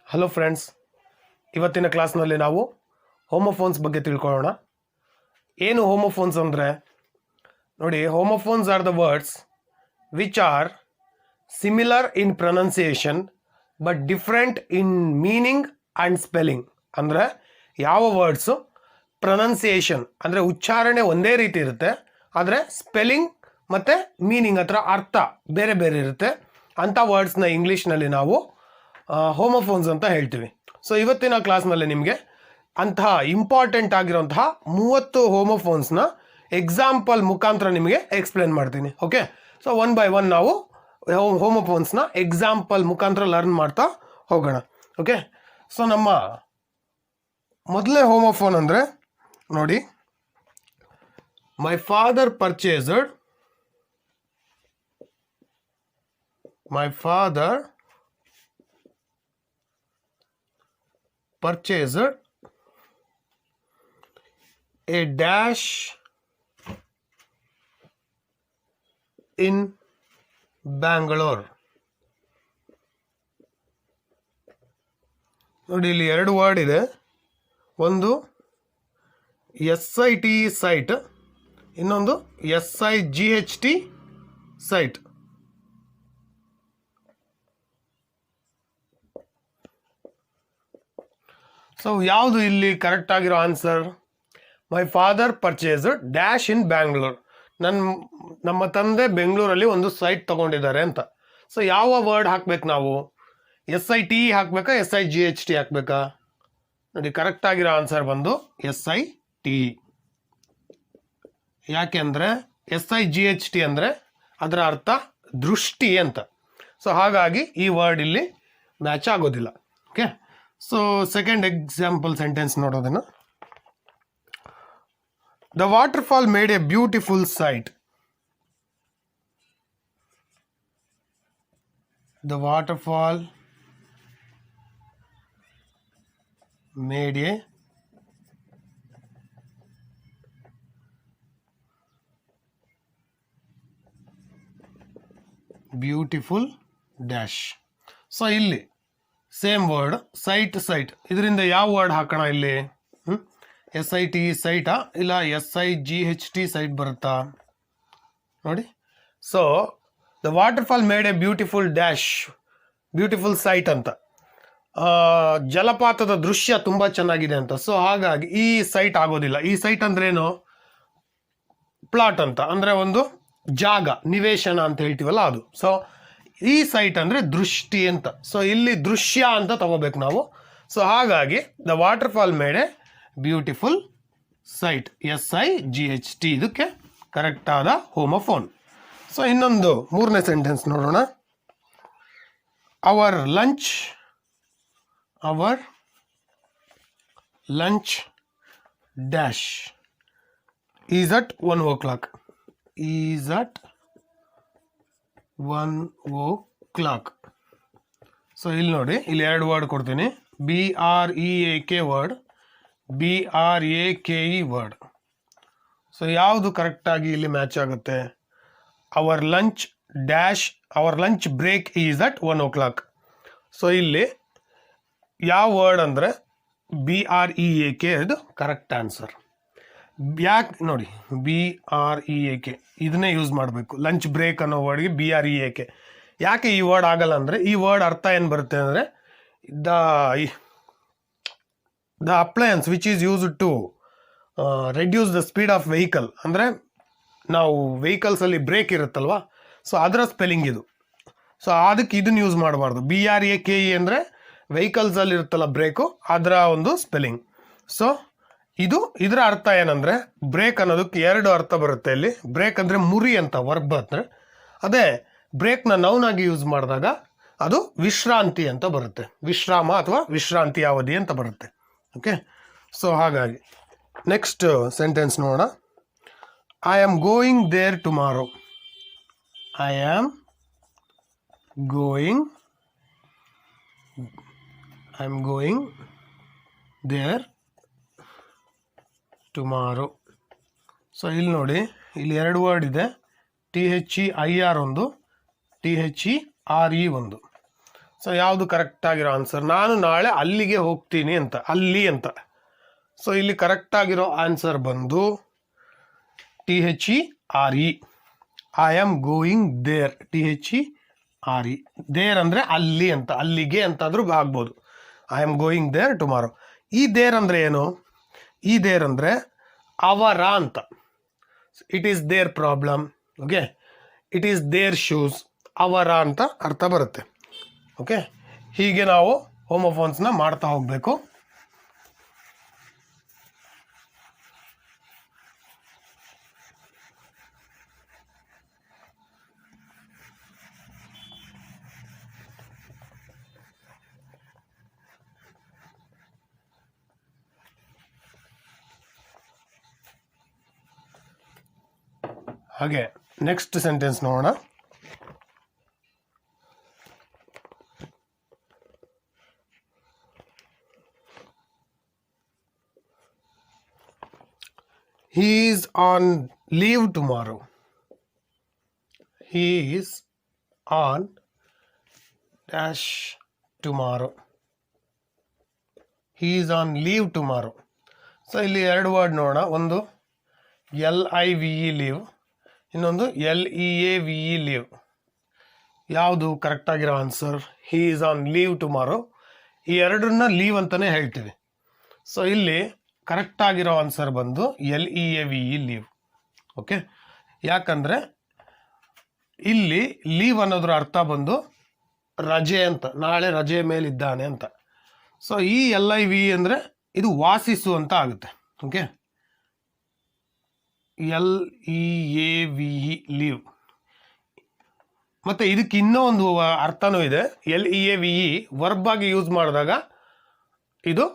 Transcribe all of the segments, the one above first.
Hello friends, ಇವತ್ತಿನ ಕ್ಲಾಸ್ನಲ್ಲಿ ನಾವು ಹೋಮೋಫೋನ್ಸ್ ಬಗ್ಗೆ ತಿಳ್ಕೊಳ್ಳೋಣ. ಏನು ಹೋಮೋಫೋನ್ಸ್ ಅಂದರೆ ನೋಡಿ, homophones are the words which are similar in pronunciation but different in meaning and spelling. ಅಂದರೆ ಯಾವ ವರ್ಡ್ಸು ಪ್ರೊನೌನ್ಸಿಯೇಷನ್ ಅಂದರೆ ಉಚ್ಚಾರಣೆ ಒಂದೇ ರೀತಿ ಇರುತ್ತೆ, ಆದರೆ ಸ್ಪೆಲ್ಲಿಂಗ್ ಮತ್ತು ಮೀನಿಂಗ್ ಹತ್ರ ಅರ್ಥ ಬೇರೆ ಬೇರೆ ಇರುತ್ತೆ. ಅಂಥ ವರ್ಡ್ಸ್ನ ಇಂಗ್ಲೀಷ್ನಲ್ಲಿ ನಾವು ಹೋಮೋಫೋನ್ಸ್ ಅಂತ ಹೇಳ್ತೀವಿ. ಸೊ ಇವತ್ತಿನ ಕ್ಲಾಸ್ನಲ್ಲಿ ನಿಮಗೆ ಅಂತಹ ಇಂಪಾರ್ಟೆಂಟ್ ಆಗಿರೋಂತಹ 30 ಹೋಮೋಫೋನ್ಸ್ನ ಎಕ್ಸಾಂಪಲ್ ಮುಖಾಂತರ ನಿಮಗೆ ಎಕ್ಸ್ಪ್ಲೇನ್ ಮಾಡ್ತೀನಿ. Okay, so one by one ನಾವು ಹೋಮೋಫೋನ್ಸ್ನ ಎಕ್ಸಾಂಪಲ್ ಮುಖಾಂತರ ಲರ್ನ್ ಮಾಡ್ತಾ ಹೋಗೋಣ. ಓಕೆ, ಸೊ ನಮ್ಮ ಮೊದಲೇ ಹೋಮೋಫೋನ್ ಅಂದರೆ ನೋಡಿ, my father purchased, my father purchased a dash in Bangalore. ನೋಡಿ, ಇಲ್ಲಿ ಎರಡು ವರ್ಡ್ ಇದೆ. ಒಂದು SIT ಸೈಟ್, ಇನ್ನೊಂದು SIGHT ಸೈಟ್. ಸೊ ಯಾವುದು ಇಲ್ಲಿ ಕರೆಕ್ಟ್ ಆಗಿರೋ answer? My father purchased dash in Bangalore. ನಮ್ಮ ತಂದೆ ಬೆಂಗಳೂರಲ್ಲಿ ಒಂದು ಸೈಟ್ ತೊಗೊಂಡಿದ್ದಾರೆ ಅಂತ. ಸೊ ಯಾವ ವರ್ಡ್ ಹಾಕ್ಬೇಕು ನಾವು? SIT ಹಾಕಬೇಕಾ SIGHT ಹಾಕಬೇಕಾ? ನೋಡಿ, ಕರೆಕ್ಟ್ ಆಗಿರೋ ಆನ್ಸರ್ ಬಂದು SIT. ಯಾಕೆಂದರೆ SIGHT ಅಂದರೆ ಅದರ ಅರ್ಥ ದೃಷ್ಟಿ ಅಂತ. ಸೊ ಹಾಗಾಗಿ ಈ ವರ್ಡ್ ಇಲ್ಲಿ ಮ್ಯಾಚ್ ಆಗೋದಿಲ್ಲ. Okay, so second example sentence ನೋಡೋದನ್ನು. The waterfall made a beautiful sight. The waterfall made a beautiful dash. So ಇಲ್ಲಿ ಸೇಮ್ ವರ್ಡ್ ಸೈಟ್ ಸೈಟ್, ಇದರಿಂದ ಯಾವ ವರ್ಡ್ ಹಾಕೋಣ ಇಲ್ಲಿ? SIT ಸೈಟಾ ಇಲ್ಲ SIGHT ಸೈಟ್ ಬರುತ್ತಾ ನೋಡಿ. So the waterfall made a beautiful dash, beautiful site ಅಂತ, ಜಲಪಾತದ ದೃಶ್ಯ ತುಂಬ ಚೆನ್ನಾಗಿದೆ ಅಂತ. ಸೊ ಹಾಗಾಗಿ ಈ ಸೈಟ್ ಆಗೋದಿಲ್ಲ. ಈ ಸೈಟ್ ಅಂದ್ರೇನು? ಪ್ಲಾಟ್ ಅಂತ, ಅಂದರೆ ಒಂದು ಜಾಗ, ನಿವೇಶನ ಅಂತ ಹೇಳ್ತೀವಲ್ಲ ಅದು. ಸೊ ಈ ಸೈಟ್ ಅಂದರೆ ದೃಷ್ಟಿ ಅಂತ. ಸೊ ಇಲ್ಲಿ ದೃಶ್ಯ ಅಂತ ತಗೋಬೇಕು ನಾವು. ಸೊ ಹಾಗಾಗಿ the waterfall made a beautiful sight, SIGHT ಇದಕ್ಕೆ ಕರೆಕ್ಟ್ ಆದ ಹೋಮೋಫೋನ್. ಸೊ ಇನ್ನೊಂದು ಮೂರನೇ ಸೆಂಟೆನ್ಸ್ ನೋಡೋಣ. Our lunch dash is at 1 o'clock. Is at 1 o'clock. So ಇಲ್ಲಿ ನೋಡಿ, ಇಲ್ಲಿ ಎರಡು ವರ್ಡ್ ಕೊಡ್ತೀನಿ. BREAK word, BRAKE word. So ಯಾವುದು ಕರೆಕ್ಟಾಗಿ ಇಲ್ಲಿ ಮ್ಯಾಚ್ ಆಗುತ್ತೆ? Our lunch break is at 1 o'clock. So ಇಲ್ಲಿ ಯಾವ ವರ್ಡ್ ಅಂದರೆ BREAK, ಇದು ಕರೆಕ್ಟ್ ಆನ್ಸರ್. ಯಾಕೆ ನೋಡಿ, BREAK ಇದನ್ನೇ ಯೂಸ್ ಮಾಡಬೇಕು. ಲಂಚ್ ಬ್ರೇಕ್ ಅನ್ನೋ ವರ್ಡ್ಗೆ BREAK. ಯಾಕೆ ಈ ವರ್ಡ್ ಆಗಲ್ಲ ಅಂದರೆ, ಈ ವರ್ಡ್ ಅರ್ಥ ಏನು ಬರುತ್ತೆ ಅಂದರೆ, the appliance which is used to reduce the speed of vehicle. ಅಂದರೆ ನಾವು ವೆಹಿಕಲ್ಸಲ್ಲಿ ಬ್ರೇಕ್ ಇರುತ್ತಲ್ವ, ಸೊ ಅದರ ಸ್ಪೆಲ್ಲಿಂಗ್ ಇದು. ಸೊ ಅದಕ್ಕೆ ಇದನ್ನು ಯೂಸ್ ಮಾಡಬಾರ್ದು. BRAKE ಅಂದರೆ ವೆಹಿಕಲ್ಸಲ್ಲಿ ಇರುತ್ತಲ್ಲ ಬ್ರೇಕು, ಅದರ ಒಂದು ಸ್ಪೆಲ್ಲಿಂಗ್. ಸೊ ಇದರ ಅರ್ಥ ಏನಂದರೆ, ಬ್ರೇಕ್ ಅನ್ನೋದಕ್ಕೆ ಎರಡು ಅರ್ಥ ಬರುತ್ತೆ ಇಲ್ಲಿ. ಬ್ರೇಕ್ ಅಂದರೆ ಮುರಿ ಅಂತ ವರ್ಬ್ ಅಂದರೆ, ಅದೇ ಬ್ರೇಕ್ನ ನೌನ್ ಆಗಿ ಯೂಸ್ ಮಾಡಿದಾಗ ಅದು ವಿಶ್ರಾಂತಿ ಅಂತ ಬರುತ್ತೆ. ವಿಶ್ರಾಮ ಅಥವಾ ವಿಶ್ರಾಂತಿ ಅವಧಿ ಅಂತ ಬರುತ್ತೆ. ಓಕೆ, ಸೊ ಹಾಗಾಗಿ ನೆಕ್ಸ್ಟ್ ಸೆಂಟೆನ್ಸ್ ನೋಡೋಣ. I am going there tomorrow. I am going there tomorrow. So ಇಲ್ಲಿ ನೋಡಿ, ಇಲ್ಲಿ ಎರಡು ವರ್ಡ್ ಇದೆ. THEIR ಒಂದು, THERE ಒಂದು. ಸೊ ಯಾವುದು ಕರೆಕ್ಟಾಗಿರೋ ಆನ್ಸರ್? ನಾನು ನಾಳೆ ಅಲ್ಲಿಗೆ ಹೋಗ್ತೀನಿ ಅಂತ, ಅಲ್ಲಿ ಅಂತ. ಸೊ ಇಲ್ಲಿ ಕರೆಕ್ಟಾಗಿರೋ ಆನ್ಸರ್ ಬಂದು THERE. I am going there. THERE. There ಅಂದರೆ ಅಲ್ಲಿ ಅಂತ, ಅಲ್ಲಿಗೆ ಅಂತಾದರೂ ಆಗ್ಬೋದು. I am going there tomorrow. ಈ ದೇರ್ ಅಂದರೆ ಏನು? ಈ ದೇರ್ ಅಂದರೆ ಅವರ ಅಂತ. It is their problem. Okay, it is their shoes. ಅವರ ಅಂತ ಅರ್ಥ ಬರುತ್ತೆ. ಓಕೆ, ಹೀಗೆ ನಾವು ಹೋಮೋಫೋನ್ಸ್ನ ಮಾಡ್ತಾ ಹೋಗಬೇಕು. ಹಾಗೆ ನೆಕ್ಸ್ಟ್ ಸೆಂಟೆನ್ಸ್ ನೋಡೋಣ. He is on leave tomorrow. He is on dash tomorrow. He is on leave tomorrow. So ಇಲ್ಲಿ ಎರಡು ವರ್ಡ್ ನೋಡೋಣ. ಒಂದು LIVE ಲೀವ್, ಇನ್ನೊಂದು LEAVE ಲೀವ್. ಯಾವುದು ಕರೆಕ್ಟಾಗಿರೋ answer? He is on leave tomorrow. ಈ ಎರಡನ್ನ ಲೀವ್ ಅಂತಲೇ ಹೇಳ್ತೀವಿ. ಸೊ ಇಲ್ಲಿ ಕರೆಕ್ಟಾಗಿರೋ ಆನ್ಸರ್ ಬಂದು LEAVE ಲೀವ್. ಓಕೆ, ಯಾಕಂದರೆ ಇಲ್ಲಿ ಲೀವ್ ಅನ್ನೋದ್ರ ಅರ್ಥ ಬಂದು ರಜೆ ಅಂತ, ನಾಳೆ ರಜೆ ಮೇಲಿದ್ದಾನೆ ಅಂತ. ಸೊ ಈ LIVE ಅಂದರೆ ಇದು ವಾಸಿಸು ಅಂತ ಆಗುತ್ತೆ. Okay, LEAVE leave. ಮತ್ತು ಇದಕ್ಕೆ ಇನ್ನೂ ಒಂದು ಅರ್ಥನೂ ಇದೆ. LEAVE ವರ್ಬ್ ಆಗಿ ಯೂಸ್ ಮಾಡಿದಾಗ ಇದು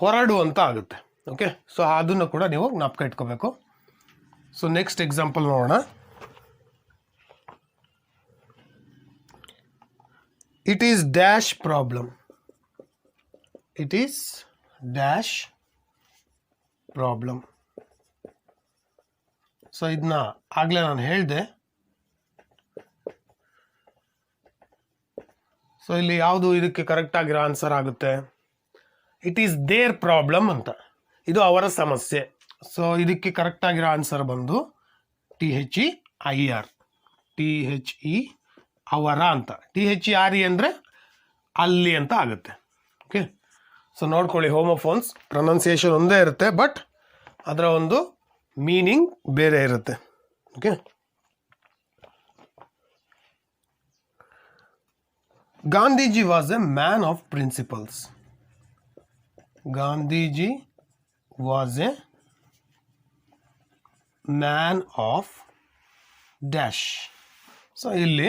ಹೊರಡು ಅಂತ ಆಗುತ್ತೆ. ಓಕೆ, ಸೊ ಅದನ್ನು ಕೂಡ ನೀವು ಜ್ಞಾಪಕ ಇಟ್ಕೋಬೇಕು. ಸೊ ನೆಕ್ಸ್ಟ್ ಎಕ್ಸಾಂಪಲ್ ನೋಡೋಣ. It is dash problem. It is dash problem. So ಇದನ್ನ ಆಗಲೇ ನಾನು ಹೇಳಿದೆ. ಸೊ ಇಲ್ಲಿ ಯಾವುದು ಇದಕ್ಕೆ ಕರೆಕ್ಟ್ ಆಗಿರೋ ಆನ್ಸರ್ ಆಗುತ್ತೆ? ಇಟ್ ಈಸ್ ದೇರ್ ಪ್ರಾಬ್ಲಮ್ ಅಂತ. ಇದು ಅವರ ಸಮಸ್ಯೆ. ಸೊ ಇದಕ್ಕೆ ಕರೆಕ್ಟ್ ಆಗಿರೋ ಆನ್ಸರ್ ಬಂದು THEIR. ಅವರ ಅಂತ. THERE ಅಂದರೆ ಅಲ್ಲಿ ಅಂತ ಆಗುತ್ತೆ. ಓಕೆ, ಸೊ ನೋಡ್ಕೊಳ್ಳಿ, ಹೋಮೋಫೋನ್ಸ್ ಪ್ರೊನೌನ್ಸಿಯೇಷನ್ ಒಂದೇ ಇರುತ್ತೆ, ಬಟ್ ಅದರ ಒಂದು ಮೀನಿಂಗ್ ಬೇರೆ ಇರುತ್ತೆ. Okay, Gandhiji was a man of principles. Gandhiji was a man of dash. So ಇಲ್ಲಿ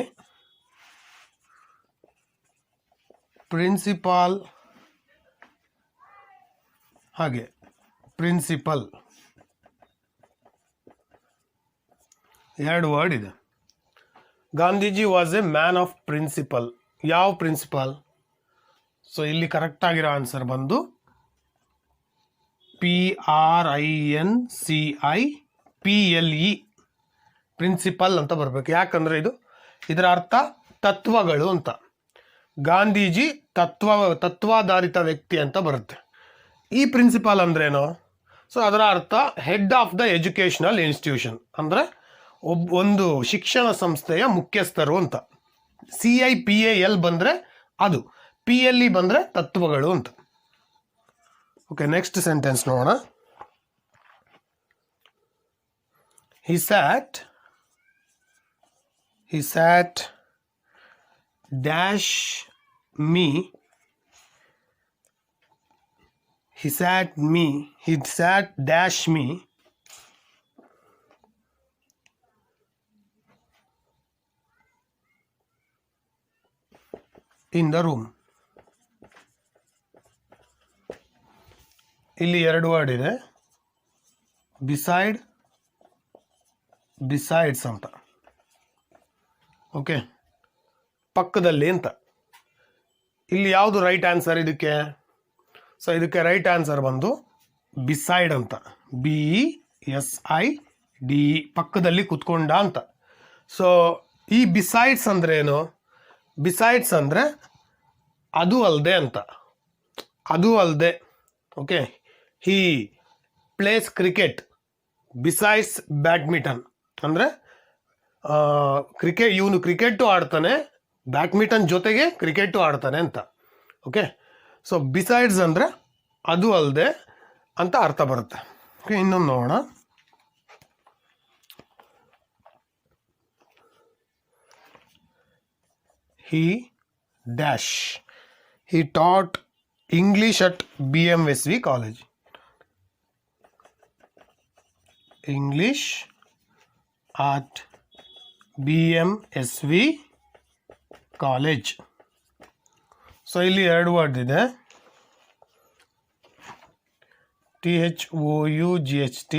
ಪ್ರಿನ್ಸಿಪಾಲ್ ಹಾಗೆ ಪ್ರಿನ್ಸಿಪಲ್ ಎರಡು ವರ್ಡ್ ಇದೆ. Gandhiji was a man of principle. ಯಾವ ಪ್ರಿನ್ಸಿಪಲ್? ಸೊ ಇಲ್ಲಿ ಕರೆಕ್ಟ್ ಆಗಿರೋ ಆನ್ಸರ್ ಬಂದು PRINCIPLE. ಪ್ರಿನ್ಸಿಪಲ್ ಅಂತ ಬರಬೇಕು. ಯಾಕಂದರೆ ಇದರ ಅರ್ಥ ತತ್ವಗಳು ಅಂತ. ಗಾಂಧೀಜಿ ತತ್ವಾಧಾರಿತ ವ್ಯಕ್ತಿ ಅಂತ ಬರುತ್ತೆ. ಈ ಪ್ರಿನ್ಸಿಪಾಲ್ ಅಂದ್ರೇನು? ಸೊ ಅದರ ಅರ್ಥ head of the educational institution, ಅಂದರೆ ಒಂದು ಶಿಕ್ಷಣ ಸಂಸ್ಥೆಯ ಮುಖ್ಯಸ್ಥರು ಅಂತ. CIPAL ಬಂದರೆ ಅದು, PLE ಬಂದರೆ ತತ್ವಗಳು ಅಂತ. ಓಕೆ, ನೆಕ್ಸ್ಟ್ ಸೆಂಟೆನ್ಸ್ ನೋಡೋಣ. He sat dash me. He sat dash me in the room. ಇಲ್ಲಿ ಎರಡು ವರ್ಡ್ ಇದೆ. ಬಿಸೈಡ್ಸ್ ಅಂತ. ಓಕೆ, ಪಕ್ಕದಲ್ಲಿ ಅಂತ. ಇಲ್ಲಿ ಯಾವುದು ರೈಟ್ ಆನ್ಸರ್ ಇದಕ್ಕೆ? ಸೊ ಇದಕ್ಕೆ ರೈಟ್ ಆನ್ಸರ್ ಬಂದು ಬಿಸೈಡ್ ಅಂತ. BESIDE, ಪಕ್ಕದಲ್ಲಿ ಕುತ್ಕೊಂಡ ಅಂತ. ಸೊ ಈ ಬಿಸೈಡ್ಸ್ ಅಂದ್ರೆ ಏನು? ಬಿಸೈಡ್ಸ್ ಅಂದರೆ ಅದು ಅಲ್ಲದೆ ಅಂತ, ಅದು ಅಲ್ಲದೆ. ಓಕೆ, ಹಿ ಪ್ಲೇಸ್ ಕ್ರಿಕೆಟ್ ಬಿಸೈಡ್ಸ್ ಬ್ಯಾಡ್ಮಿಂಟನ್ ಅಂದರೆ ಇವನು ಕ್ರಿಕೆಟು ಆಡ್ತಾನೆ, ಬ್ಯಾಡ್ಮಿಂಟನ್ ಜೊತೆಗೆ ಕ್ರಿಕೆಟು ಆಡ್ತಾನೆ ಅಂತ. ಓಕೆ, ಸೊ ಬಿಸೈಡ್ಸ್ ಅಂದರೆ ಅದು ಅಲ್ಲದೆ ಅಂತ ಅರ್ಥ ಬರುತ್ತೆ. ಓಕೆ, ಇನ್ನೊಂದು ನೋಡೋಣ. he dash he taught English at BMSV college. English at BMSV college. So ಇಲ್ಲಿ ಎರಡು ವರ್ಡ್ ಇದೆ, THOUGHT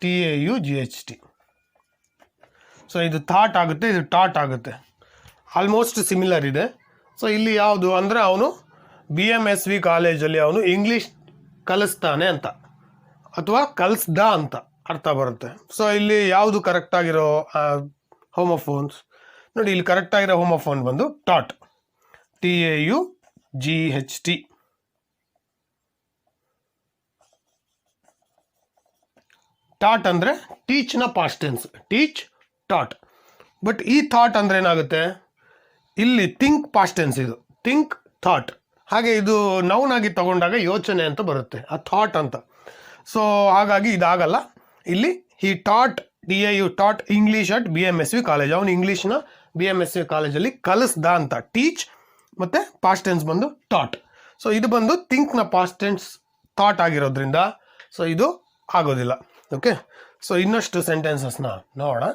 TAUGHT. ಸೊ ಇದು ಥಾಟ್ ಆಗುತ್ತೆ, ಇದು ಟಾಟ್ ಆಗುತ್ತೆ, ಆಲ್ಮೋಸ್ಟ್ ಸಿಮಿಲರ್ ಇದೆ. ಸೊ ಇಲ್ಲಿ ಯಾವುದು ಅಂದರೆ ಅವನು BMSV ಕಾಲೇಜಲ್ಲಿ ಅವನು ಇಂಗ್ಲೀಷ್ ಕಲಿಸ್ತಾನೆ ಅಂತ ಅಥವಾ ಕಲಿಸ್ದ ಅಂತ ಅರ್ಥ ಬರುತ್ತೆ. ಸೊ ಇಲ್ಲಿ ಯಾವುದು ಕರೆಕ್ಟಾಗಿರೋ ಹೋಮೋಫೋನ್ಸ್ ನೋಡಿ, ಇಲ್ಲಿ ಕರೆಕ್ಟಾಗಿರೋ ಹೋಮೋಫೋನ್ ಬಂದು ಟಾಟ್, TAUGHT. ಟಾಟ್ ಅಂದರೆ ಟೀಚ್ನ past tense, teach taught. But ಈ ಥಾಟ್ ಅಂದರೆ ಏನಾಗುತ್ತೆ, ಇಲ್ಲಿ ಥಿಂಕ್ ಪಾಸ್ಟ್ ಟೆನ್ಸ್, ಇದು ಥಿಂಕ್ ಥಾಟ್. ಹಾಗೆ ಇದು ನೌನ್ ಆಗಿ ತಗೊಂಡಾಗ ಯೋಚನೆ ಅಂತ ಬರುತ್ತೆ, ಆ ಥಾಟ್ ಅಂತ. ಸೊ ಹಾಗಾಗಿ ಇದಾಗಲ್ಲ. ಇಲ್ಲಿ ಹಿ taught TAU taught English at BMSV college. ಅವನು ಇಂಗ್ಲೀಷ್ನ BMSV ಕಾಲೇಜಲ್ಲಿ ಕಲಿಸ್ದ ಅಂತ, ಟೀಚ್ ಮತ್ತು ಪಾಸ್ಟ್ ಟೆನ್ಸ್ ಬಂದು ಟಾಟ್. ಸೊ ಇದು ಬಂದು ಥಿಂಕ್ನ ಪಾಸ್ಟ್ ಟೆನ್ಸ್ ಥಾಟ್ ಆಗಿರೋದ್ರಿಂದ ಸೊ ಇದು ಆಗೋದಿಲ್ಲ. ಓಕೆ, ಸೊ ಇನ್ನಷ್ಟು ಸೆಂಟೆನ್ಸಸ್ನ ನೋಡೋಣ.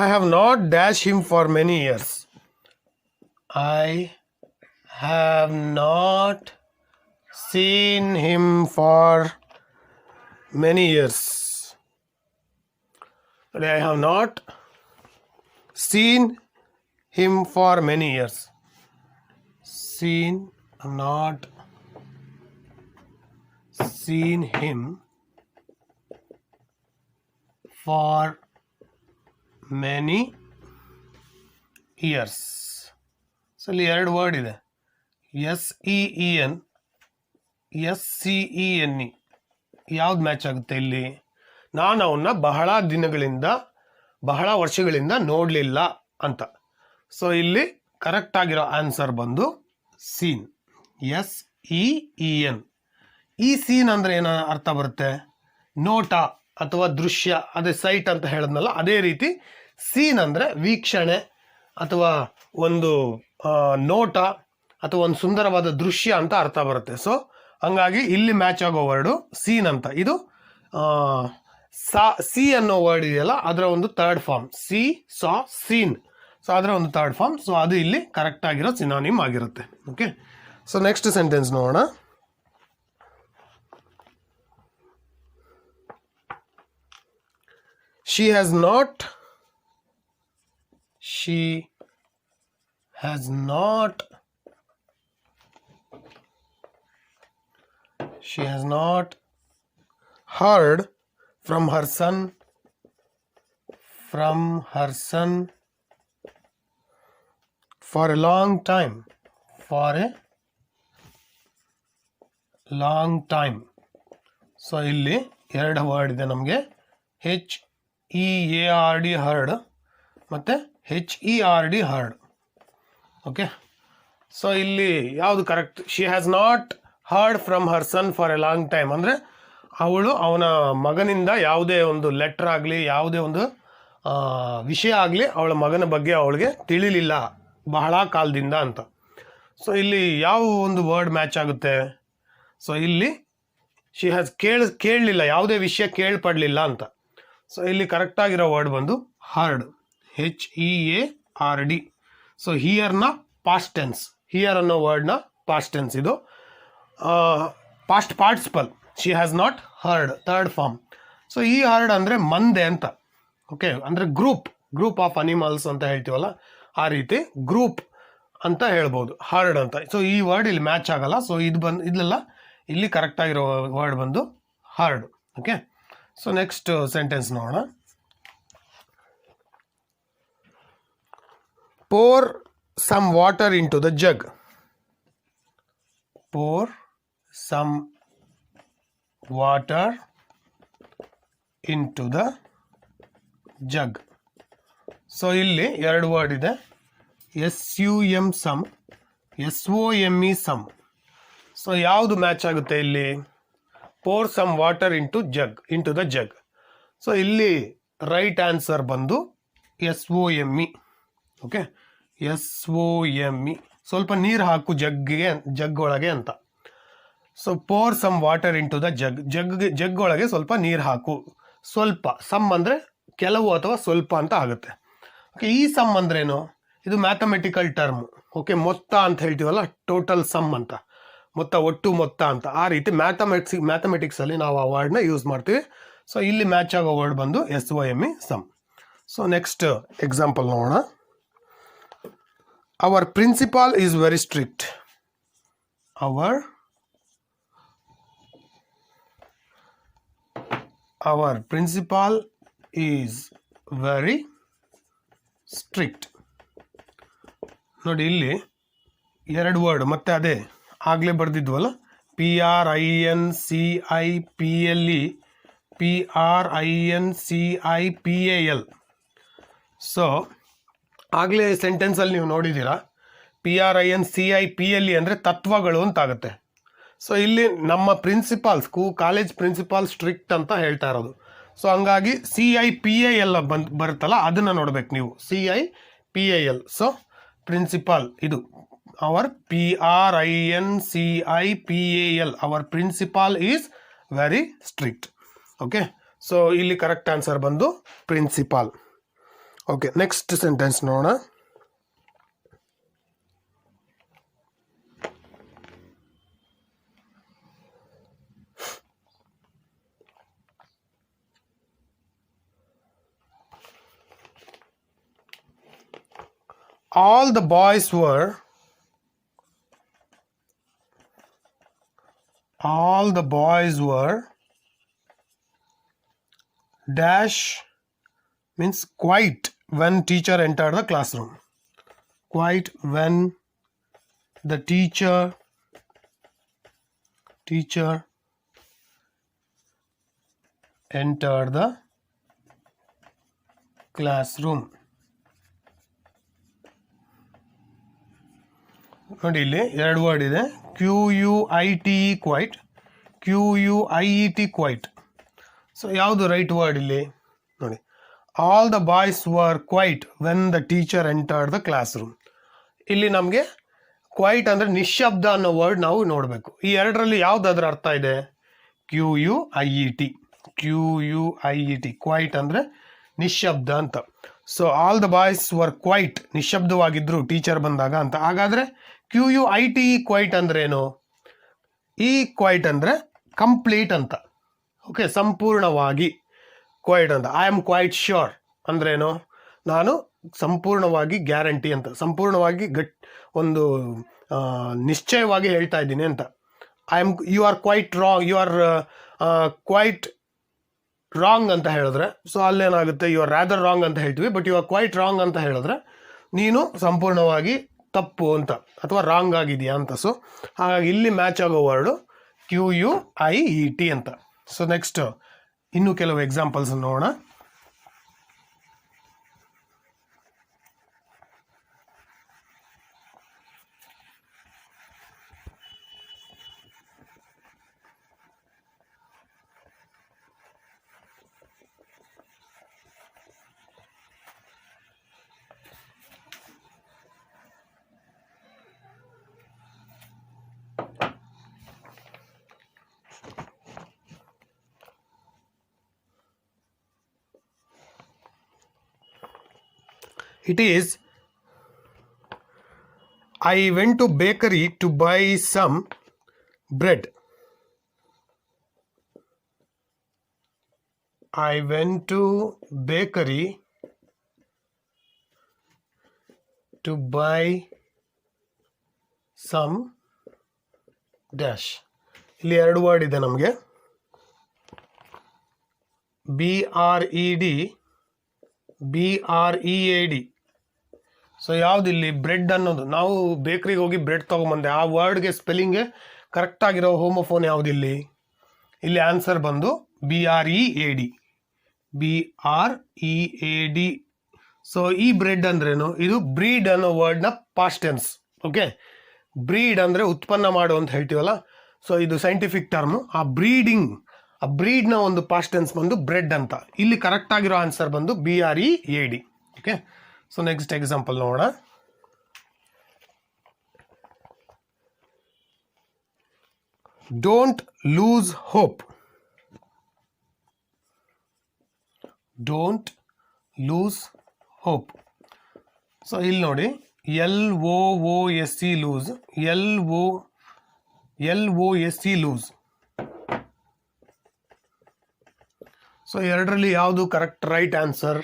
I have not dashed him for many years. I have not seen him for many years. I have not seen him for many years. Not seen him for many years. So ಇಲ್ಲಿ ಎರಡು word ಇದೆ, SEEN SCENE. ಯಾವ್ದು match ಆಗುತ್ತೆ ಇಲ್ಲಿ? ನಾನು ಅವನ್ನ ಬಹಳ ವರ್ಷಗಳಿಂದ ನೋಡಲಿಲ್ಲ ಅಂತ. ಸೊ ಇಲ್ಲಿ ಕರೆಕ್ಟ್ ಆಗಿರೋ ಆನ್ಸರ್ ಬಂದು ಸೀನ್, SEEN. ಈ ಸೀನ್ ಅಂದರೆ ಏನೋ ಅರ್ಥ ಬರುತ್ತೆ, ನೋಟ ಅಥವಾ ದೃಶ್ಯ, ಅದೇ ಸೈಟ್ ಅಂತ ಹೇಳಿದ್ನಲ್ಲ, ಅದೇ ರೀತಿ ಸೀನ್ ಅಂದರೆ ವೀಕ್ಷಣೆ ಅಥವಾ ಒಂದು ನೋಟ ಅಥವಾ ಒಂದು ಸುಂದರವಾದ ದೃಶ್ಯ ಅಂತ ಅರ್ಥ ಬರುತ್ತೆ. ಸೊ ಹಂಗಾಗಿ ಇಲ್ಲಿ ಮ್ಯಾಚ್ ಆಗೋ ವರ್ಡು ಸೀನ್ ಅಂತ. ಇದು ಸಿ ಅನ್ನೋ ವರ್ಡ್ ಇದೆಯಲ್ಲ, ಅದರ ಒಂದು ಥರ್ಡ್ ಫಾರ್ಮ್, ಸಾ ಸೀನ್. ಸೊ ಅದರ ಒಂದು ಥರ್ಡ್ ಫಾರ್ಮ್. ಸೊ ಅದು ಇಲ್ಲಿ ಕರೆಕ್ಟ್ ಆಗಿರೋ ಸಿನಾನಿಮ್ ಆಗಿರುತ್ತೆ. ಓಕೆ, ಸೊ ನೆಕ್ಸ್ಟ್ ಸೆಂಟೆನ್ಸ್ ನೋಡೋಣ. She has not heard from her son for a long time. So ಇಲ್ಲಿ ಎರಡು ವರ್ಡ್ ಇದೆ ನಮಗೆ, HEARD ಹರ್ಡ್ ಮತ್ತು HERD ಹರ್ಡ್. ಓಕೆ, ಸೊ ಇಲ್ಲಿ ಯಾವುದು correct? She has not heard from her son for a long time ಅಂದರೆ ಅವಳು ಅವನ ಮಗನಿಂದ ಯಾವುದೇ ಒಂದು ಲೆಟ್ರ್ ಆಗಲಿ, ಯಾವುದೇ ಒಂದು ವಿಷಯ ಆಗಲಿ ಅವಳ ಮಗನ ಬಗ್ಗೆ ಅವಳಿಗೆ ತಿಳಿಲಿಲ್ಲ ಬಹಳ ಕಾಲದಿಂದ ಅಂತ. ಸೊ ಇಲ್ಲಿ ಯಾವ ಒಂದು ವರ್ಡ್ ಮ್ಯಾಚ್ ಆಗುತ್ತೆ? ಸೊ ಇಲ್ಲಿ ಶಿ ಹ್ಯಾಸ್ ಕೇಳಲಿಲ್ಲ, ಯಾವುದೇ ವಿಷಯ ಕೇಳ್ಪಡಲಿಲ್ಲ ಅಂತ. ಸೊ ಇಲ್ಲಿ ಕರೆಕ್ಟಾಗಿರೋ ವರ್ಡ್ ಬಂದು ಹರ್ಡ್, HEARD. ಸೊ ಹಿಯರ್ನ ಪಾಸ್ಟ್ ಟೆನ್ಸ್, ಹಿಯರ್ ಅನ್ನೋ ವರ್ಡ್ನ ಪಾಸ್ಟ್ ಟೆನ್ಸ್ ಇದು. Past participle, she has not heard, third form. So ಈ ಹರ್ಡ್ ಅಂದರೆ ಮಂದೆ ಅಂತ. ಓಕೆ, ಅಂದರೆ ಗ್ರೂಪ್ ಆಫ್ ಅನಿಮಲ್ಸ್ ಅಂತ ಹೇಳ್ತೀವಲ್ಲ, ಆ ರೀತಿ ಗ್ರೂಪ್ ಅಂತ ಹೇಳ್ಬೋದು, ಹರ್ಡ್ ಅಂತ. ಸೊ ಈ ವರ್ಡ್ ಇಲ್ಲಿ ಮ್ಯಾಚ್ ಆಗಲ್ಲ. ಸೊ ಇದೆಲ್ಲ ಇಲ್ಲಿ ಕರೆಕ್ಟಾಗಿರೋ ವರ್ಡ್ ಬಂದು herd. Okay, so next sentence ನೋಡೋಣ. Pour some water into the jug. Pour some water into the jug. So ಇಲ್ಲಿ ಎರಡು ವರ್ಡ್ ಇದೆ, SUM sum, SOME some. So ಯಾವುದು ಮ್ಯಾಚ್ ಆಗುತ್ತೆ ಇಲ್ಲಿ? Pour some water into the jug. So ಇಲ್ಲಿ right answer ಬಂದು SOME. Okay, SOME. ಸ್ವಲ್ಪ ನೀರು ಹಾಕು ಜಗ್ ಒಳಗೆ ಅಂತ. So pour some water into the ಜಗ್ ಒಳಗೆ ಸ್ವಲ್ಪ ನೀರು ಹಾಕು. ಸ್ವಲ್ಪ, ಸಮ್ ಅಂದರೆ ಕೆಲವು ಅಥವಾ ಸ್ವಲ್ಪ ಅಂತ ಆಗುತ್ತೆ. ಓಕೆ, ಈ ಸಮ್ ಅಂದ್ರೇನು? ಇದು ಮ್ಯಾಥಮೆಟಿಕಲ್ ಟರ್ಮ್. ಓಕೆ, ಮೊತ್ತ ಅಂತ ಹೇಳ್ತೀವಲ್ಲ, ಟೋಟಲ್ ಸಮ್ ಅಂತ, ಮೊತ್ತ, ಒಟ್ಟು ಮೊತ್ತ ಅಂತ. ಆ ರೀತಿ ಮ್ಯಾಥಮೆಟಿಕ್ಸಲ್ಲಿ ನಾವು ಆ ವರ್ಡ್ನ ಯೂಸ್ ಮಾಡ್ತೀವಿ. ಸೊ ಇಲ್ಲಿ ಮ್ಯಾಚ್ ಆಗೋ ವರ್ಡ್ ಬಂದು SOME some. So next example ನೋಡೋಣ. Our principal is very strict. Our principal is very strict. ನೋಡಿ ಇಲ್ಲಿ ಎರಡು ವರ್ಡ್ ಮತ್ತೆ ಅದೇ ಆಗಲೇ ಬರೆದಿದ್ವಲ್ಲ, PRINCIPLE. ಸೊ ಆಗಲೇ ಸೆಂಟೆನ್ಸಲ್ಲಿ ನೀವು ನೋಡಿದ್ದೀರಾ, PRINCIPLE ಅಂದರೆ ತತ್ವಗಳು ಅಂತಾಗುತ್ತೆ. ಸೊ ಇಲ್ಲಿ ನಮ್ಮ ಕಾಲೇಜ್ ಪ್ರಿನ್ಸಿಪಾಲ್ ಸ್ಟ್ರಿಕ್ಟ್ ಅಂತ ಹೇಳ್ತಾ ಇರೋದು. ಸೊ ಹಂಗಾಗಿ CIPAL ಬರುತ್ತಲ್ಲ, ಅದನ್ನು ನೋಡ್ಬೇಕು ನೀವು, CIPAL. ಸೊ ಪ್ರಿನ್ಸಿಪಾಲ್ ಇದು our PRINCIPAL, our principal is very strict. Okay, so ಇಲ್ಲಿ ಕರೆಕ್ಟ್ ಆನ್ಸರ್ ಬಂದು ಪ್ರಿನ್ಸಿಪಾಲ್. ಓಕೆ, ನೆಕ್ಸ್ಟ್ ಸೆಂಟೆನ್ಸ್ ನೋಡೋಣ. All the boys were dash means quiet when teacher entered the classroom. Quiet when the teacher entered the classroom. ನೋಡಿ ಇಲ್ಲಿ ಎರಡು word ಇದೆ, QUITE quite, QUIET quiet. So ಯಾವುದು right word ಇಲ್ಲಿ ನೋಡಿ? All the boys were quiet when the teacher entered the classroom. ಇಲ್ಲಿ ನಮಗೆ quite ಅಂದರೆ ನಿಶ್ಶಬ್ದ ಅನ್ನೋ ವರ್ಡ್ ನಾವು ನೋಡಬೇಕು. ಈ ಎರಡರಲ್ಲಿ ಯಾವುದಾದ್ರ ಅರ್ಥ ಇದೆ? QUIET ಕ್ವೈಟ್ ಅಂದರೆ ನಿಶ್ಶಬ್ದ ಅಂತ. So all the boys were quiet, ನಿಶ್ಶಬ್ದವಾಗಿದ್ದರು ಟೀಚರ್ ಬಂದಾಗ ಅಂತ. ಹಾಗಾದರೆ QUITE ಕ್ವೈಟ್ ಅಂದ್ರೇನು? ಈ ಕ್ವೈಟ್ ಅಂದರೆ ಕಂಪ್ಲೀಟ್ ಅಂತ. ಓಕೆ, ಸಂಪೂರ್ಣವಾಗಿ ಕ್ವೈಟ್ ಅಂತ. ಐ ಆಮ್ ಕ್ವೈಟ್ ಶ್ಯೂರ್ ಅಂದ್ರೇನು? ನಾನು ಸಂಪೂರ್ಣವಾಗಿ ಗ್ಯಾರಂಟಿ ಅಂತ, ಸಂಪೂರ್ಣವಾಗಿ ಒಂದು ನಿಶ್ಚಯವಾಗಿ ಹೇಳ್ತಾ ಇದ್ದೀನಿ ಅಂತ. ಯು ಆರ್ ಕ್ವೈಟ್ ರಾಂಗ್ ಅಂತ ಹೇಳಿದ್ರೆ, ಸೊ ಅಲ್ಲೇನಾಗುತ್ತೆ, ಯು ಆರ್ ರಾದರ್ ರಾಂಗ್ ಅಂತ ಹೇಳ್ತೀವಿ. But you are quite wrong ಅಂತ ಹೇಳಿದ್ರೆ ನೀನು ಸಂಪೂರ್ಣವಾಗಿ ತಪ್ಪು ಅಂತ, ಅಥವಾ ರಾಂಗ್ ಆಗಿದೆಯಾ ಅಂತ. ಸೊ ಹಾಗಾಗಿ ಇಲ್ಲಿ ಮ್ಯಾಚ್ ಆಗೋ ವರ್ಡು QUIET ಅಂತ. ಸೊ ನೆಕ್ಸ್ಟ್ ಇನ್ನೂ ಕೆಲವು ಎಕ್ಸಾಂಪಲ್ಸ್ ನೋಡೋಣ. It is I went to bakery to buy some bread. I went to bakery to buy some dash. ಇಲ್ಲಿ ಎರಡು ವರ್ಡ್ ಇದೆ ನಮಗೆ, BRED, BREAD. ಸೊ ಯಾವುದಿಲ್ಲಿ ಬ್ರೆಡ್ ಅನ್ನೋದು, ನಾವು ಬೇಕ್ರಿಗೆ ಹೋಗಿ ಬ್ರೆಡ್ ತೊಗೊಂಬಂದೆ, ಆ ವರ್ಡ್ಗೆ ಸ್ಪೆಲ್ಲಿಂಗ್ಗೆ ಕರೆಕ್ಟಾಗಿರೋ ಹೋಮೋಫೋನ್ ಯಾವುದಿಲ್ಲಿ? ಇಲ್ಲಿ ಆನ್ಸರ್ ಬಂದು BREAD. BREAD. ಸೊ ಈ ಬ್ರೆಡ್ ಅಂದ್ರೇನು? ಇದು ಬ್ರೀಡ್ ಅನ್ನೋ ವರ್ಡ್ನ ಪಾಸ್ಟ್ ಟೆನ್ಸ್. ಓಕೆ, ಬ್ರೀಡ್ ಅಂದರೆ ಉತ್ಪನ್ನ ಮಾಡು ಅಂತ ಹೇಳ್ತೀವಲ್ಲ, ಸೊ ಇದು ಸೈಂಟಿಫಿಕ್ ಟರ್ಮು. ಆ ಬ್ರೀಡ್ನ ಒಂದು ಪಾಸ್ಟ್ ಟೆನ್ಸ್ ಬಂದು ಬ್ರೆಡ್ ಅಂತ. ಇಲ್ಲಿ ಕರೆಕ್ಟ್ ಆಗಿರೋ ಆನ್ಸರ್ ಬಂದು BREAD. Okay, so next example ನೋಡೋಣ. Don't lose hope. Don't lose hope. So ಇಲ್ಲಿ ನೋಡಿ, LOOSE loose, LOSE lose. So ಎರಡರಲ್ಲಿ ಯಾವುದು correct right answer?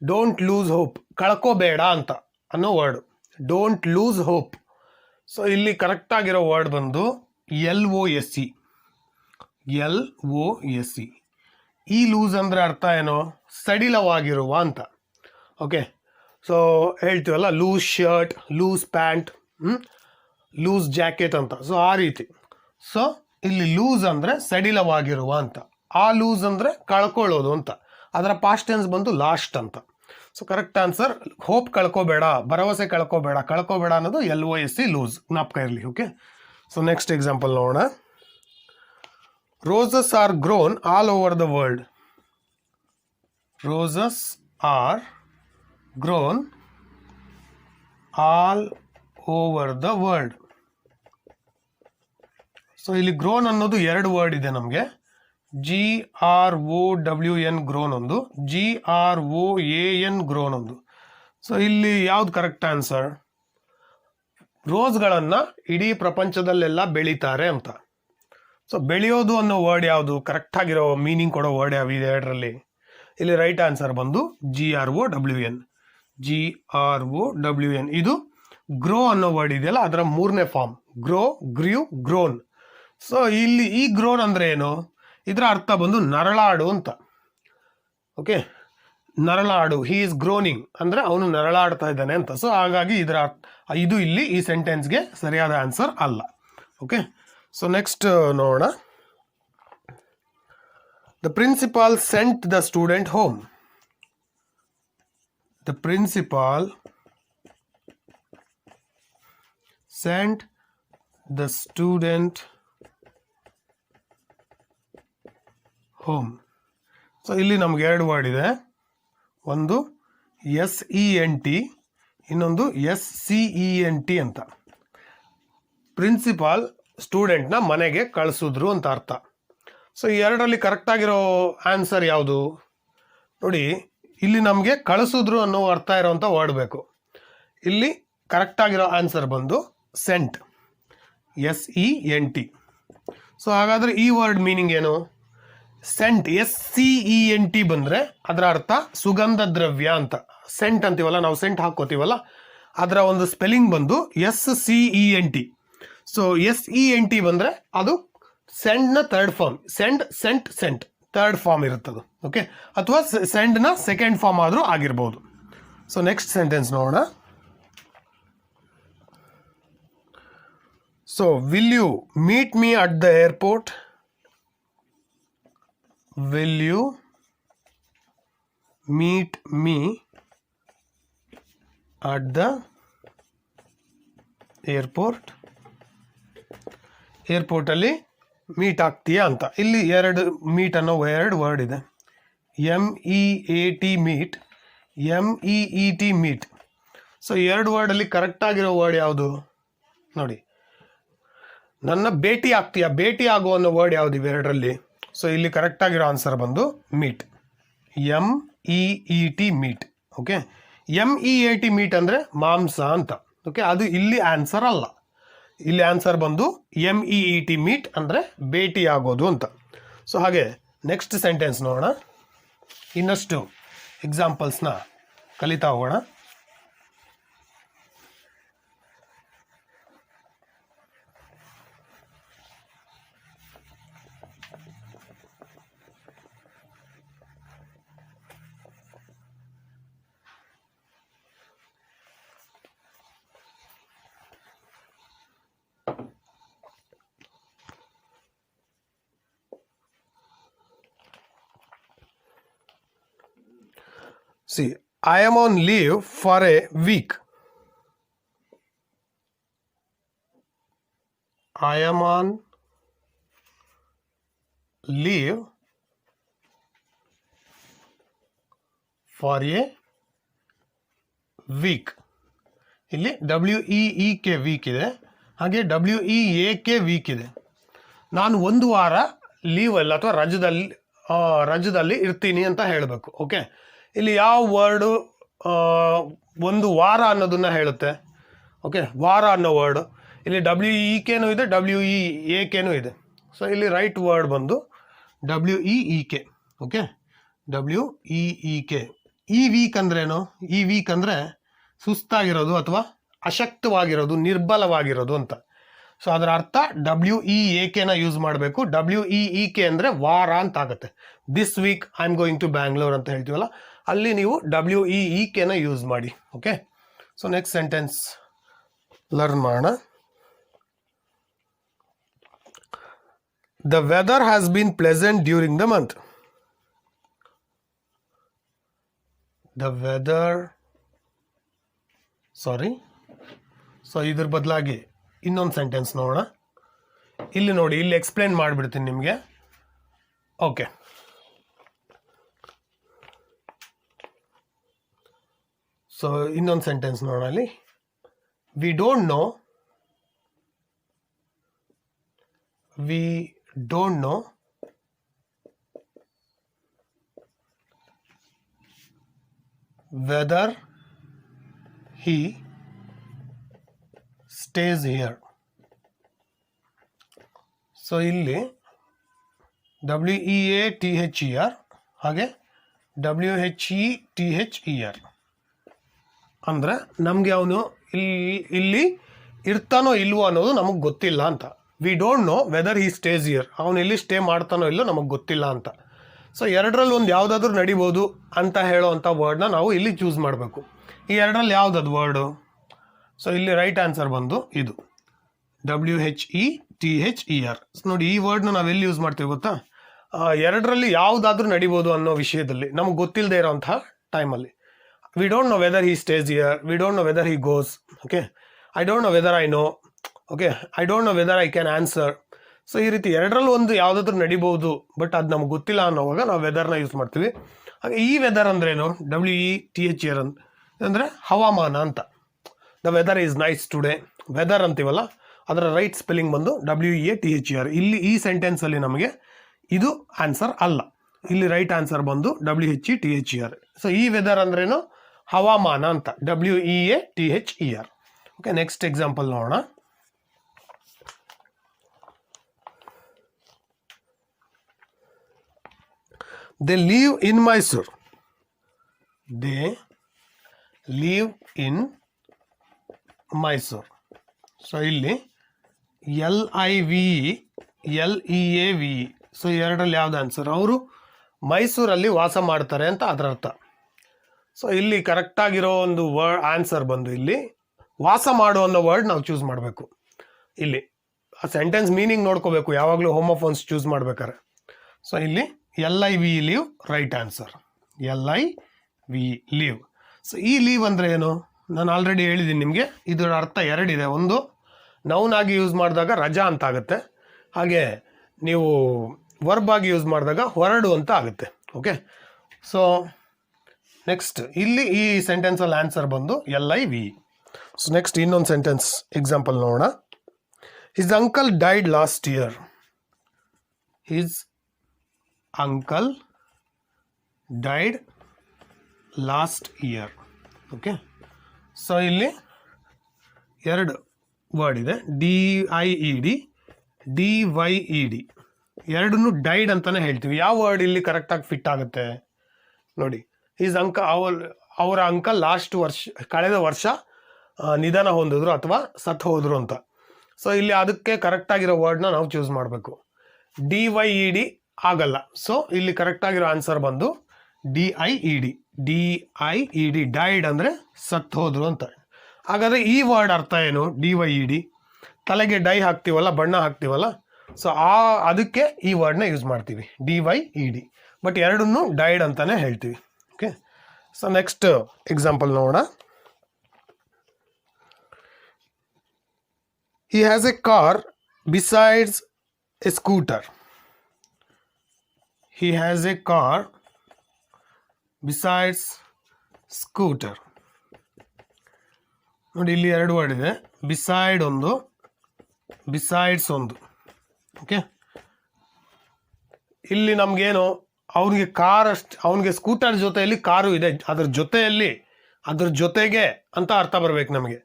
Don't lose hope, ಕಳ್ಕೋಬೇಡ ಅಂತ ಅನ್ನೋ word, don't lose hope. So ಇಲ್ಲಿ ಕರೆಕ್ಟಾಗಿರೋ ವರ್ಡ್ ಬಂದು LOSE. ಈ ಲೂಸ್ ಅಂದರೆ ಅರ್ಥ ಏನೋ? ಸಡಿಲವಾಗಿರುವ ಅಂತ. ಓಕೆ, ಸೊ ಹೇಳ್ತೀವಲ್ಲ loose shirt, loose pant, loose jacket ಅಂತ. ಸೊ ಆ ರೀತಿ. ಸೊ ಇಲ್ಲಿ ಲೂಸ್ ಅಂದರೆ ಸಡಿಲವಾಗಿರುವ ಅಂತ, ಆ ಲೂಸ್ ಅಂದರೆ ಕಳ್ಕೊಳ್ಳೋದು ಅಂತ. ಅದರ ಪಾಸ್ಟ್ ಟೆನ್ಸ್ ಬಂದು ಲಾಸ್ಟ್ ಅಂತ. ಸೊ ಕರೆಕ್ಟ್ ಆನ್ಸರ್ ಹೋಪ್, ಕಳ್ಕೋಬೇಡ, ಭರವಸೆ ಕಳ್ಕೋಬೇಡ ಅನ್ನೋದು LOSE ಲೂಸ್, ಜ್ಞಾಪಕ ಇರಲಿ. ಓಕೆ, ಸೊ ನೆಕ್ಸ್ಟ್ ಎಕ್ಸಾಂಪಲ್ ನೋಡೋಣ. Roses are grown all over the world. Roses are grown all over the world. So ಇಲ್ಲಿ ಗ್ರೋನ್ ಅನ್ನೋದು ಎರಡು ವರ್ಡ್ ಇದೆ ನಮಗೆ, GROWN ಗ್ರೋನ್ ಒಂದು, GROAN ಗ್ರೋನ್ ಒಂದು. ಸೊ ಇಲ್ಲಿ ಯಾವ್ದು ಕರೆಕ್ಟ್ ಆನ್ಸರ್? ರೋಸ್ಗಳನ್ನು ಇಡೀ ಪ್ರಪಂಚದಲ್ಲೆಲ್ಲ ಬೆಳೀತಾರೆ ಅಂತ. ಸೊ ಬೆಳೆಯೋದು ಅನ್ನೋ ವರ್ಡ್ ಯಾವುದು? ಕರೆಕ್ಟಾಗಿರೋ ಮೀನಿಂಗ್ ಕೊಡೋ ವರ್ಡ್ ಯಾವಿದೆ ಎರಡರಲ್ಲಿ? ಇಲ್ಲಿ ರೈಟ್ ಆನ್ಸರ್ ಬಂದು GROWN. ಇದು ಗ್ರೋ ಅನ್ನೋ ವರ್ಡ್ ಇದೆಯಲ್ಲ, ಅದರ ಮೂರನೇ ಫಾರ್ಮ್, ಗ್ರೋ, ಗ್ರ್ಯೂ, ಗ್ರೋನ್. ಸೊ ಇಲ್ಲಿ ಈ ಗ್ರೋನ್ ಅಂದರೆ ಏನು? ಇದರ ಅರ್ಥ ಬಂದು ನರಳಾಡು ಅಂತ. ಓಕೆ, ನರಳಾಡು, ಹಿ ಈಸ್ ಗ್ರೋನಿಂಗ್ ಅಂದರೆ ಅವನು ನರಳಾಡ್ತಾ ಇದ್ದಾನೆ ಅಂತ. ಸೊ ಹಾಗಾಗಿ ಇದು ಇಲ್ಲಿ ಈ ಸೆಂಟೆನ್ಸ್ಗೆ ಸರಿಯಾದ ಆನ್ಸರ್ ಅಲ್ಲ. ಓಕೆ, ಸೊ ನೆಕ್ಸ್ಟ್ ನೋಡೋಣ. The principal sent the student home. The principal sent the student home. So ಇಲ್ಲಿ ನಮ್ಗೆ ಎರಡು ವರ್ಡ್ ಇದೆ, ಒಂದು SENT, ಇನ್ನೊಂದು SCENT ಅಂತ. ಪ್ರಿನ್ಸಿಪಾಲ್ ಸ್ಟೂಡೆಂಟ್ನ ಮನೆಗೆ ಕಳಿಸಿದ್ರು ಅಂತ ಅರ್ಥ. ಸೊ ಈ ಎರಡರಲ್ಲಿ ಕರೆಕ್ಟಾಗಿರೋ ಆನ್ಸರ್ ಯಾವುದು? ನೋಡಿ, ಇಲ್ಲಿ ನಮಗೆ ಕಳಿಸಿದ್ರು ಅನ್ನೋ ಅರ್ಥ ಇರೋವಂಥ ವರ್ಡ್ ಬೇಕು. ಇಲ್ಲಿ ಕರೆಕ್ಟಾಗಿರೋ ಆನ್ಸರ್ ಬಂದು ಸೆಂಟ್, SENT. ಸೊ ಹಾಗಾದರೆ ಈ ವರ್ಡ್ ಮೀನಿಂಗ್ ಏನು? ಸೆಂಟ್, SCENT ಬಂದರೆ ಅದರ ಅರ್ಥ ಸುಗಂಧ ದ್ರವ್ಯ ಅಂತ. ಸೆಂಟ್ ಅಂತೀವಲ್ಲ ನಾವು, ಸೆಂಟ್ ಹಾಕೋತೀವಲ್ಲ, ಅದರ ಒಂದು ಸ್ಪೆಲ್ಲಿಂಗ್ ಬಂದು SCENT. ಸೊ SENT ಬಂದರೆ ಅದು ಸೆಂಡ್ನ third form, sent third form ಇರುತ್ತದು. ಓಕೆ, ಅಥವಾ ಸೆಂಡ್ನ ಸೆಕೆಂಡ್ ಫಾರ್ಮ್ ಆದರೂ ಆಗಿರ್ಬೋದು. ಸೊ ನೆಕ್ಸ್ಟ್ ಸೆಂಟೆನ್ಸ್ ನೋಡೋಣ. So will you meet me at the airport? Will you meet me at the airport? ಏರ್ಪೋರ್ಟಲ್ಲಿ ಮೀಟ್ ಆಗ್ತೀಯಾ ಅಂತ. ಇಲ್ಲಿ ಎರಡು ಮೀಟ್ ಅನ್ನೋ ಎರಡು ವರ್ಡ್ ಇದೆ, MEAT meat, MEET meet. So ಎರಡು ವರ್ಡಲ್ಲಿ ಕರೆಕ್ಟಾಗಿರೋ ವರ್ಡ್ ಯಾವುದು ನೋಡಿ? ನನ್ನ ಭೇಟಿ ಆಗ್ತೀಯಾ, ಭೇಟಿ ಆಗೋ ಅನ್ನೋ ವರ್ಡ್ ಯಾವುದು ಇವೆರಡರಲ್ಲಿ? ಸೊ ಇಲ್ಲಿ ಕರೆಕ್ಟಾಗಿರೋ ಆನ್ಸರ್ ಬಂದು meet, MEET meet. Okay, MEAT meet ಅಂದರೆ ಮಾಂಸ ಅಂತ. ಓಕೆ, ಅದು ಇಲ್ಲಿ ಆನ್ಸರ್ ಅಲ್ಲ. ಇಲ್ಲಿ ಆನ್ಸರ್ ಬಂದು MEET ಮೀಟ್ ಅಂದರೆ ಭೇಟಿ ಆಗೋದು ಅಂತ. ಸೊ ಹಾಗೆ ನೆಕ್ಸ್ಟ್ ಸೆಂಟೆನ್ಸ್ ನೋಡೋಣ. ಇನ್ನಷ್ಟು ಎಕ್ಸಾಂಪಲ್ಸ್ನ ಕಲಿತಾ ಹೋಗೋಣ. See, I am on leave for a week. I am on leave for a week. ಇಲ್ಲಿ WEEK ವೀಕ್ ಇದೆ, ಹಾಗೆ WEAK ವೀಕ್ ಇದೆ. ನಾನು ಒಂದು ವಾರ ಲೀವ್ ಅಲ್ಲಿ ಅಥವಾ ರಜದಲ್ಲಿ ಇರ್ತೀನಿ ಅಂತ ಹೇಳಬೇಕು. ಓಕೆ, ಇಲ್ಲಿ ಯಾವ ವರ್ಡು ಒಂದು ವಾರ ಅನ್ನೋದನ್ನ ಹೇಳುತ್ತೆ? ಓಕೆ, ವಾರ ಅನ್ನೋ ವರ್ಡು ಇಲ್ಲಿ WEEKನೂ ಇದೆ, WEAKನೂ ಇದೆ. ಸೊ ಇಲ್ಲಿ ರೈಟ್ ವರ್ಡ್ ಬಂದು WEEK. Okay, WEEK. ಈ ವೀಕ್ ಅಂದ್ರೇನು? ಈ ವೀಕ್ ಅಂದರೆ ಸುಸ್ತಾಗಿರೋದು ಅಥವಾ ಅಶಕ್ತವಾಗಿರೋದು, ನಿರ್ಬಲವಾಗಿರೋದು ಅಂತ. ಸೊ ಅದರ ಅರ್ಥ WEAKನ ಯೂಸ್ ಮಾಡಬೇಕು. WEEK ಅಂದರೆ ವಾರ ಅಂತ ಆಗುತ್ತೆ. This week I am going to Bangalore ಅಂತ ಹೇಳ್ತೀವಲ್ಲ, ಅಲ್ಲಿ ನೀವು WEEKನ ಯೂಸ್ ಮಾಡಿ. Okay, so next sentence learn ಮಾಡೋಣ. The weather has been pleasant during the month. The weather so ಇದ್ರ ಬದಲಾಗಿ ಇನ್ನೊಂದು ಸೆಂಟೆನ್ಸ್ ನೋಡೋಣ. ಇಲ್ಲಿ ನೋಡಿ, ಇಲ್ಲಿ ಎಕ್ಸ್ಪ್ಲೇನ್ ಮಾಡಿಬಿಡ್ತೀನಿ ನಿಮಗೆ. ಓಕೆ, ಸೊ ಇನ್ನೊಂದು ಸೆಂಟೆನ್ಸ್ ನೋಡೋಣ. ಅಲ್ಲಿ we don't know whether he stays here. So ಇಲ್ಲಿ WEATHER ಹಾಗೆ WHETHER ಅಂದರೆ ನಮಗೆ ಅವನು ಇಲ್ಲಿ ಇರ್ತಾನೋ ಇಲ್ವೋ ಅನ್ನೋದು ನಮಗೆ ಗೊತ್ತಿಲ್ಲ ಅಂತ. We don't know whether he stays here. ಅವನು ಇಲ್ಲಿ ಸ್ಟೇ ಮಾಡ್ತಾನೋ ಇಲ್ಲೋ ನಮಗೆ ಗೊತ್ತಿಲ್ಲ ಅಂತ. ಸೊ ಎರಡರಲ್ಲಿ ಒಂದು ಯಾವುದಾದ್ರೂ ನಡಿಬೋದು ಅಂತ ಹೇಳೋ ಅಂಥ ವರ್ಡ್ನ ನಾವು ಇಲ್ಲಿ ಚೂಸ್ ಮಾಡಬೇಕು. ಈ ಎರಡರಲ್ಲಿ ಯಾವುದದು ವರ್ಡು? ಸೊ ಇಲ್ಲಿ ರೈಟ್ ಆನ್ಸರ್ ಬಂದು ಇದು WHETHER. ನೋಡಿ, ಈ ವರ್ಡ್ನ ನಾವು ಎಲ್ಲಿ ಯೂಸ್ ಮಾಡ್ತೀವಿ ಗೊತ್ತಾ? ಎರಡರಲ್ಲಿ ಯಾವುದಾದ್ರೂ ನಡಿಬೋದು ಅನ್ನೋ ವಿಷಯದಲ್ಲಿ ನಮಗೆ ಗೊತ್ತಿಲ್ಲದೆ ಇರೋಂಥ ಟೈಮಲ್ಲಿ. We don't know whether he stays here, we don't know whether he goes. Okay, I don't know whether I know. Okay, I don't know whether I can answer. So ಈ ರೀತಿ ಎರಡರಲ್ಲಿ ಒಂದು ಯಾವುದಾದ್ರೂ ನಡಿಬೋದು, ಬಟ್ ಅದು ನಮ್ಗೆ ಗೊತ್ತಿಲ್ಲ ಅನ್ನೋವಾಗ ನಾವು ವೆದರ್ನ ಯೂಸ್ ಮಾಡ್ತೀವಿ. ಹಾಗೆ ಈ ವೆದರ್ ಅಂದ್ರೇನು? WETHER ಅಂದರೆ ಹವಾಮಾನ ಅಂತ. The weather is nice today. Weather ಅಂತೀವಲ್ಲ, ಅದರ ರೈಟ್ ಸ್ಪೆಲ್ಲಿಂಗ್ ಬಂದು WEATHER. ಇಲ್ಲಿ ಈ ಸೆಂಟೆನ್ಸಲ್ಲಿ ನಮಗೆ ಇದು ಆನ್ಸರ್ ಅಲ್ಲ. ಇಲ್ಲಿ ರೈಟ್ ಆನ್ಸರ್ ಬಂದು WHETHER. ಸೊ ಈ ವೆದರ್ ಅಂದ್ರೇನು? ಹವಾಮಾನ ಅಂತ, WEATHER. ಓಕೆ, ನೆಕ್ಸ್ಟ್ ಎಕ್ಸಾಂಪಲ್ ನೋಡೋಣ. They live in Mysore. They live in Mysore. So ಇಲ್ಲಿ LIVE ಸೊ ಎರಡರಲ್ಲಿ ಯಾವ್ದು ಆನ್ಸರ್? ಅವರು ಮೈಸೂರಲ್ಲಿ ವಾಸ ಮಾಡ್ತಾರೆ ಅಂತ ಅದರ ಅರ್ಥ. ಸೊ ಇಲ್ಲಿ ಕರೆಕ್ಟಾಗಿರೋ ಒಂದು ವರ್ಡ್ ಆನ್ಸರ್ ಬಂದು ಇಲ್ಲಿ ವಾಸ ಮಾಡೋ ಅನ್ನೋ ವರ್ಡ್ ನಾವು ಚೂಸ್ ಮಾಡಬೇಕು. ಇಲ್ಲಿ ಆ ಸೆಂಟೆನ್ಸ್ ಮೀನಿಂಗ್ ನೋಡ್ಕೋಬೇಕು ಯಾವಾಗಲೂ ಹೋಮೋಫೋನ್ಸ್ ಚೂಸ್ ಮಾಡ್ಬೇಕಾರೆ. ಸೊ ಇಲ್ಲಿ LIVE leave right answer. LIVE leave. So ಈ ಲೀವ್ ಅಂದರೆ ಏನು? ನಾನು ಆಲ್ರೆಡಿ ಹೇಳಿದ್ದೀನಿ ನಿಮಗೆ. ಇದರ ಅರ್ಥ ಎರಡಿದೆ. ಒಂದು ನೌನ್ ಆಗಿ ಯೂಸ್ ಮಾಡಿದಾಗ ರಜಾ ಅಂತ ಆಗುತ್ತೆ, ಹಾಗೆ ನೀವು ವರ್ಬ್ ಆಗಿ ಯೂಸ್ ಮಾಡಿದಾಗ ಹೊರಡು ಅಂತ ಆಗುತ್ತೆ. ಓಕೆ, ಸೊ ನೆಕ್ಸ್ಟ್ ಇಲ್ಲಿ ಈ ಸೆಂಟೆನ್ಸಲ್ಲಿ ಆನ್ಸರ್ ಬಂದು LIVE. ಸೊ ನೆಕ್ಸ್ಟ್ ಇನ್ನೊಂದು ಸೆಂಟೆನ್ಸ್ ಎಕ್ಸಾಂಪಲ್ ನೋಡೋಣ. His uncle died last year. His uncle died last year. Okay. So ಇಲ್ಲಿ ಎರಡು ವರ್ಡ್ ಇದೆ, DIED, DYED, ಎರಡನ್ನೂ ಡೈಡ್ ಅಂತಲೇ ಹೇಳ್ತೀವಿ. ಯಾವ ವರ್ಡ್ ಇಲ್ಲಿ ಕರೆಕ್ಟಾಗಿ ಫಿಟ್ ಆಗುತ್ತೆ ನೋಡಿ. ಈಸ್ ಅವರ ಅಂಕ ಕಳೆದ ವರ್ಷ ನಿಧನ ಹೊಂದಿದ್ರು ಅಥವಾ ಸತ್ತು ಹೋದ್ರು ಅಂತ. ಸೊ ಇಲ್ಲಿ ಅದಕ್ಕೆ ಕರೆಕ್ಟಾಗಿರೋ ವರ್ಡ್ನ ನಾವು ಚೂಸ್ ಮಾಡಬೇಕು. DYED ಆಗಲ್ಲ. ಸೊ ಇಲ್ಲಿ ಕರೆಕ್ಟಾಗಿರೋ ಆನ್ಸರ್ ಬಂದು DIED. ಡೈಡ್ ಅಂದರೆ ಸತ್ತು ಹೋದ್ರು ಅಂತ. ಹಾಗಾದರೆ ಈ ವರ್ಡ್ ಅರ್ಥ ಏನು? DYED, ತಲೆಗೆ ಡೈ ಹಾಕ್ತೀವಲ್ಲ, ಬಣ್ಣ ಹಾಕ್ತೀವಲ್ಲ, ಸೊ ಅದಕ್ಕೆ ಈ ವರ್ಡ್ನ ಯೂಸ್ ಮಾಡ್ತೀವಿ, DYED. ಬಟ್ ಎರಡನ್ನೂ ಡೈಡ್ ಅಂತಾನೆ ಹೇಳ್ತೀವಿ. ಓಕೆ. ಸೊ ನೆಕ್ಸ್ಟ್ ಎಕ್ಸಾಂಪಲ್ ನೋಡೋಣ. He has a car besides a scooter. He has a car besides scooter. ನೋಡಿ ಇಲ್ಲಿ ಎರಡು ವರ್ಡ್ ಇದೆ, ಬಿಸೈಡ್ ಒಂದು, ಬಿಸೈಡ್ಸ್ ಒಂದು. ಓಕೆ. ಇಲ್ಲಿ ನಮಗೇನು, ಅವನಿಗೆ ಸ್ಕೂಟರ್ ಜೊತೆಯಲ್ಲಿ ಕಾರು ಇದೆ, ಅದ್ರ ಜೊತೆಗೆ ಅಂತ ಅರ್ಥ ಬರ್ಬೇಕು ನಮಗೆ.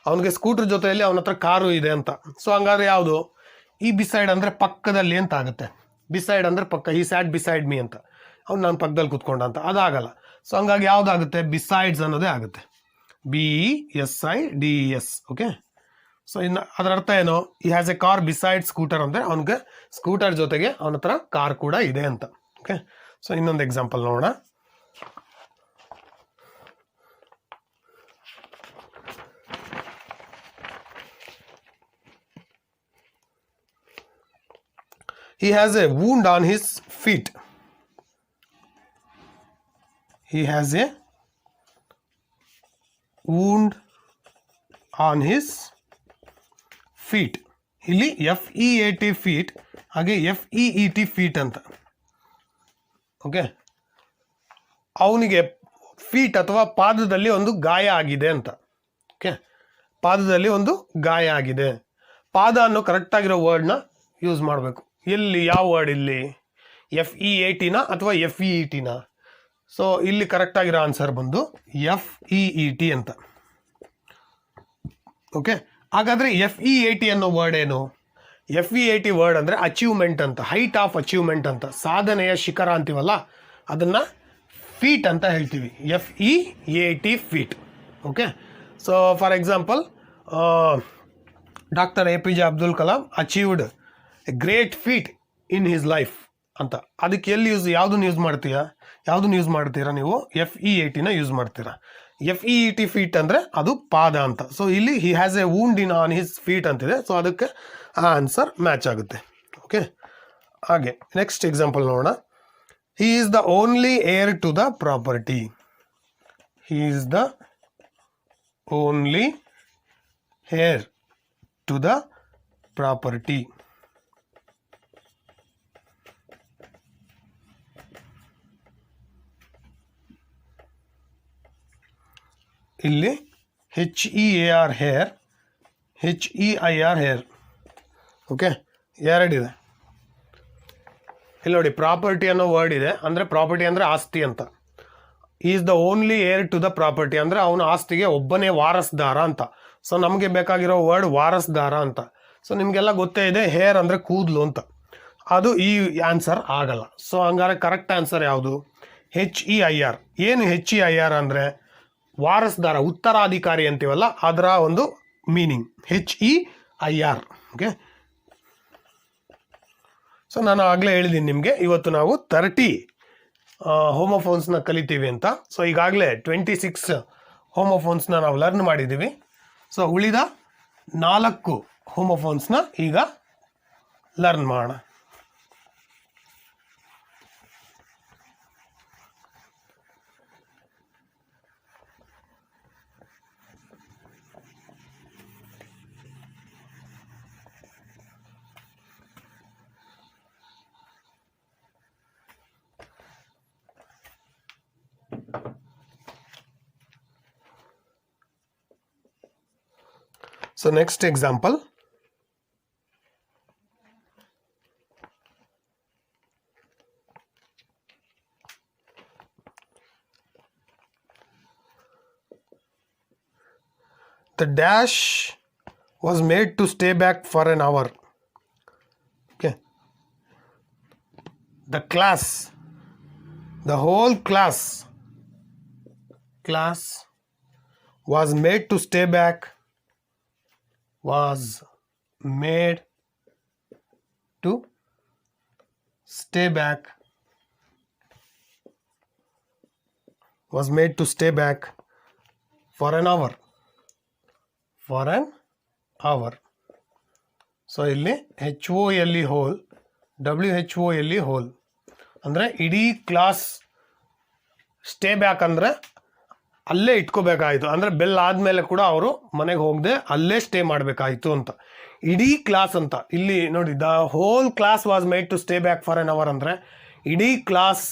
ಅವನಿಗೆ ಸ್ಕೂಟರ್ ಜೊತೆಯಲ್ಲಿ ಅವನ ಹತ್ರ ಕಾರು ಇದೆ ಅಂತ. ಸೊ ಹಂಗಾದ್ರೆ ಯಾವುದು? ಈ ಬಿಸೈಡ್ ಅಂದರೆ ಪಕ್ಕದಲ್ಲಿ ಅಂತ ಆಗುತ್ತೆ. ಬಿಸೈಡ್ ಅಂದರೆ ಪಕ್ಕ. ಈ ಸ್ಯಾಟ್ ಬಿಸೈಡ್ ಮೀ ಅಂತ, ಅವ್ನು ನಾನು ಪಕ್ಕದಲ್ಲಿ ಕೂತ್ಕೊಂಡ ಅಂತ, ಅದಾಗಲ್ಲ. ಸೊ ಹಂಗಾಗಿ ಯಾವುದಾಗುತ್ತೆ? ಬಿಸೈಡ್ಸ್ ಅನ್ನೋದೇ ಆಗುತ್ತೆ, BESIDES. ಓಕೆ. ಸೊ ಇನ್ನು ಅದರ ಅರ್ಥ ಏನು? ಈ has A car beside scooter ಅಂದರೆ ಅವನಿಗೆ ಸ್ಕೂಟರ್ ಜೊತೆಗೆ ಅವನ ಹತ್ರ ಕಾರ್ ಕೂಡ ಇದೆ ಅಂತ. ಓಕೆ. ಸೊ ಇನ್ನೊಂದು ಎಕ್ಸಾಂಪಲ್ ನೋಡೋಣ. He has a wound on his feet. He has a wound on his feet. ಇಲ್ಲಿ FEAT ಫೀಟ್, ಹಾಗೆ FEET ಫೀಟ್ ಅಂತ. ಓಕೆ. ಅವನಿಗೆ ಫೀಟ್ ಅಥವಾ ಪಾದದಲ್ಲಿ ಒಂದು ಗಾಯ ಆಗಿದೆ ಅಂತ. ಓಕೆ. ಪಾದದಲ್ಲಿ ಒಂದು ಗಾಯ ಆಗಿದೆ. ಪಾದ ಅನ್ನೋ ಕರೆಕ್ಟಾಗಿರೋ ವರ್ಡ್ನ ಯೂಸ್ ಮಾಡಬೇಕು. ಎಲ್ಲಿ, ಯಾವ ವರ್ಡ್ ಇಲ್ಲಿ? FEATನ ಅಥವಾ FEETನ? ಸೊ ಇಲ್ಲಿ ಕರೆಕ್ಟಾಗಿರೋ ಆನ್ಸರ್ ಬಂದು FEET ಅಂತ. ಓಕೆ. ಹಾಗಾದರೆ FEAT ಅನ್ನೋ ವರ್ಡ್ ಏನು? FEAT ವರ್ಡ್ ಅಂದರೆ ಅಚೀವ್ಮೆಂಟ್ ಅಂತ, ಹೈಟ್ ಆಫ್ ಅಚೀವ್ಮೆಂಟ್ ಅಂತ, ಸಾಧನೆಯ ಶಿಖರ ಅಂತೀವಲ್ಲ, ಅದನ್ನು ಫೀಟ್ ಅಂತ ಹೇಳ್ತೀವಿ, FEAT feet. Okay. So for example, doctor APJ Abdul Kalam achieved A great feet in his life ಅಂತ. ಅದಕ್ಕೆ ಎಲ್ಲಿ ಯಾವುದನ್ನು ಯೂಸ್ ಮಾಡ್ತೀರಾ ನೀವು? FEATನ ಯೂಸ್ ಮಾಡ್ತೀರಾ. FEET ಫೀಟ್ ಅಂದರೆ ಅದು ಪಾದ ಅಂತ. ಸೊ ಇಲ್ಲಿ he has A wound on his feet ಅಂತಿದೆ. ಸೊ ಅದಕ್ಕೆ ಆ ಆನ್ಸರ್ ಮ್ಯಾಚ್ ಆಗುತ್ತೆ. ಓಕೆ. ಹಾಗೆ ನೆಕ್ಸ್ಟ್ ಎಕ್ಸಾಂಪಲ್ ನೋಡೋಣ. He is the only heir to the property. He is the only heir to the property. ಇಲ್ಲಿ HEAR hear, HEIR heir. Okay. ಎರಡಿದೆ ಇಲ್ಲಿ ನೋಡಿ. ಪ್ರಾಪರ್ಟಿ ಅನ್ನೋ ವರ್ಡ್ ಇದೆ, ಅಂದರೆ ಪ್ರಾಪರ್ಟಿ ಅಂದರೆ ಆಸ್ತಿ ಅಂತ. Is the only heir to the property ಅಂದರೆ ಅವನ ಆಸ್ತಿಗೆ ಒಬ್ಬನೇ ವಾರಸ್ದಾರ ಅಂತ. ಸೊ ನಮಗೆ ಬೇಕಾಗಿರೋ ವರ್ಡ್ ವಾರಸ್ದಾರ ಅಂತ. ಸೊ ನಿಮಗೆಲ್ಲ ಗೊತ್ತೇ ಇದೆ, ಹೇರ್ ಅಂದರೆ ಕೂದಲು ಅಂತ. ಅದು ಈ ಆನ್ಸರ್ ಆಗಲ್ಲ. ಸೊ ಹಂಗಾರೆ ಕರೆಕ್ಟ್ ಆನ್ಸರ್ ಯಾವುದು? HEIR. ಏನು HEIR ಅಂದರೆ? ವಾರಸ್ದಾರ, ಉತ್ತರಾಧಿಕಾರಿ ಅಂತೀವಲ್ಲ, ಅದರ ಒಂದು ಮೀನಿಂಗ್ HEIR. ಓಕೆ. ಸೊ ನಾನು ಆಗಲೇ ಹೇಳಿದ್ದೀನಿ ನಿಮಗೆ, ಇವತ್ತು ನಾವು 30 ಹೋಮೋಫೋನ್ಸ್ನ ಕಲಿತೀವಿ ಅಂತ. ಸೊ ಈಗಾಗಲೇ 26 ಹೋಮೋಫೋನ್ಸ್ನ ನಾವು ಲರ್ನ್ ಮಾಡಿದ್ದೀವಿ. ಸೊ ಉಳಿದ 4 ಹೋಮೋಫೋನ್ಸ್ನ ಈಗ ಲರ್ನ್ ಮಾಡೋಣ. So next example. The dash was made to stay back for an hour. Okay. The class, the whole class was made to stay back, was made to stay back, was made to stay back for an hour. For an hour. So ಇಲ್ಲಿ HOLE hole, WHOLE hole ಅಂದರೆ ಇಡೀ class stay back ಅಂದರೆ ಅಲ್ಲೇ ಇಟ್ಕೋಬೇಕಾಯಿತು, ಅಂದರೆ bell ಆದಮೇಲೆ ಕೂಡ ಅವರು ಮನೆಗೆ ಹೋಗದೆ ಅಲ್ಲೇ ಸ್ಟೇ ಮಾಡಬೇಕಾಯಿತು ಅಂತ. ಇಡೀ ಕ್ಲಾಸ್ ಅಂತ ಇಲ್ಲಿ ನೋಡಿ, the whole class was made to stay back for an hour ಅಂದರೆ ಇಡೀ ಕ್ಲಾಸ್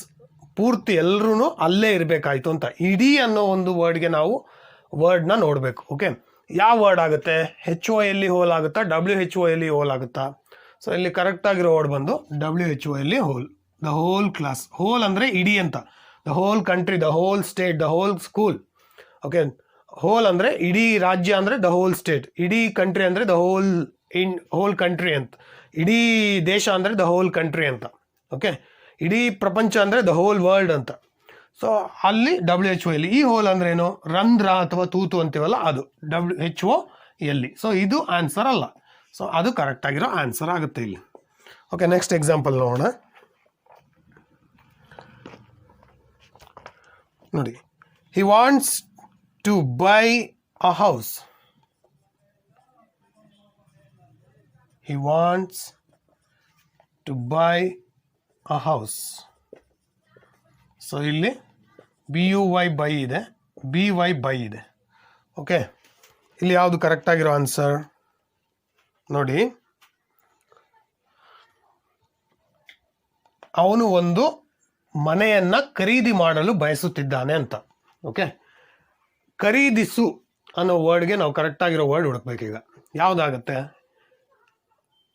ಪೂರ್ತಿ ಎಲ್ಲರೂ ಅಲ್ಲೇ ಇರಬೇಕಾಯಿತು ಅಂತ. ಇಡೀ ಅನ್ನೋ ಒಂದು ವರ್ಡ್ಗೆ ನಾವು ವರ್ಡ್ನ ನೋಡಬೇಕು. ಓಕೆ, ಯಾವ ವರ್ಡ್ ಆಗುತ್ತೆ? HOLE ಹೋಲ್ ಆಗುತ್ತಾ, WHOLE ಹೋಲ್ ಆಗುತ್ತಾ? ಸೊ ಇಲ್ಲಿ ಕರೆಕ್ಟಾಗಿರೋ ವರ್ಡ್ ಬಂದು WHOLE whole. The whole class, whole ಅಂದರೆ ಇಡೀ ಅಂತ. The whole country, the whole state, the whole school. Okay, whole ಅಂದರೆ ಇಡೀ ರಾಜ್ಯ ಅಂದರೆ ದ ಹೋಲ್ ಸ್ಟೇಟ್, ಇಡೀ ಕಂಟ್ರಿ ಅಂದರೆ ದ ಹೋಲ್ ಕಂಟ್ರಿ ಅಂತ, ಇಡೀ ದೇಶ ಅಂದರೆ ದ ಹೋಲ್ ಕಂಟ್ರಿ ಅಂತ. ಓಕೆ, ಇಡೀ ಪ್ರಪಂಚ ಅಂದರೆ ದ ಹೋಲ್ ವರ್ಲ್ಡ್ ಅಂತ. ಸೊ ಅಲ್ಲಿ WHOLE. ಈ ಹೋಲ್ ಅಂದ್ರೆ ಏನು? ರಂಧ್ರ ಅಥವಾ ತೂತು ಅಂತೀವಲ್ಲ, ಅದು WHOLE. ಸೊ ಇದು ಆನ್ಸರ್ ಅಲ್ಲ. ಸೊ ಅದು ಕರೆಕ್ಟ್ ಆಗಿರೋ ಆನ್ಸರ್ ಆಗುತ್ತೆ ಇಲ್ಲಿ. ಓಕೆ, ನೆಕ್ಸ್ಟ್ ಎಕ್ಸಾಂಪಲ್ ನೋಡೋಣ. ನೋಡಿ, he wants to buy a house. He wants to buy a house. So ಇಲ್ಲಿ BUY ಬೈ ಇದೆ, BY ಬೈ ಇದೆ. ಓಕೆ, ಇಲ್ಲಿ ಯಾವುದು ಕರೆಕ್ಟ್ ಆಗಿರೋ ಆನ್ಸರ್ ನೋಡಿ. ಅವನು ಒಂದು ಮನೆಯನ್ನು ಖರೀದಿ ಮಾಡಲು ಬಯಸುತ್ತಿದ್ದಾನೆ ಅಂತ. ಓಕೆ, ಖರೀದಿಸು ಅನ್ನೋ ವರ್ಡ್ಗೆ ನಾವು ಕರೆಕ್ಟಾಗಿರೋ ವರ್ಡ್ ಹುಡುಕ್ಬೇಕೀಗ. ಯಾವುದಾಗುತ್ತೆ?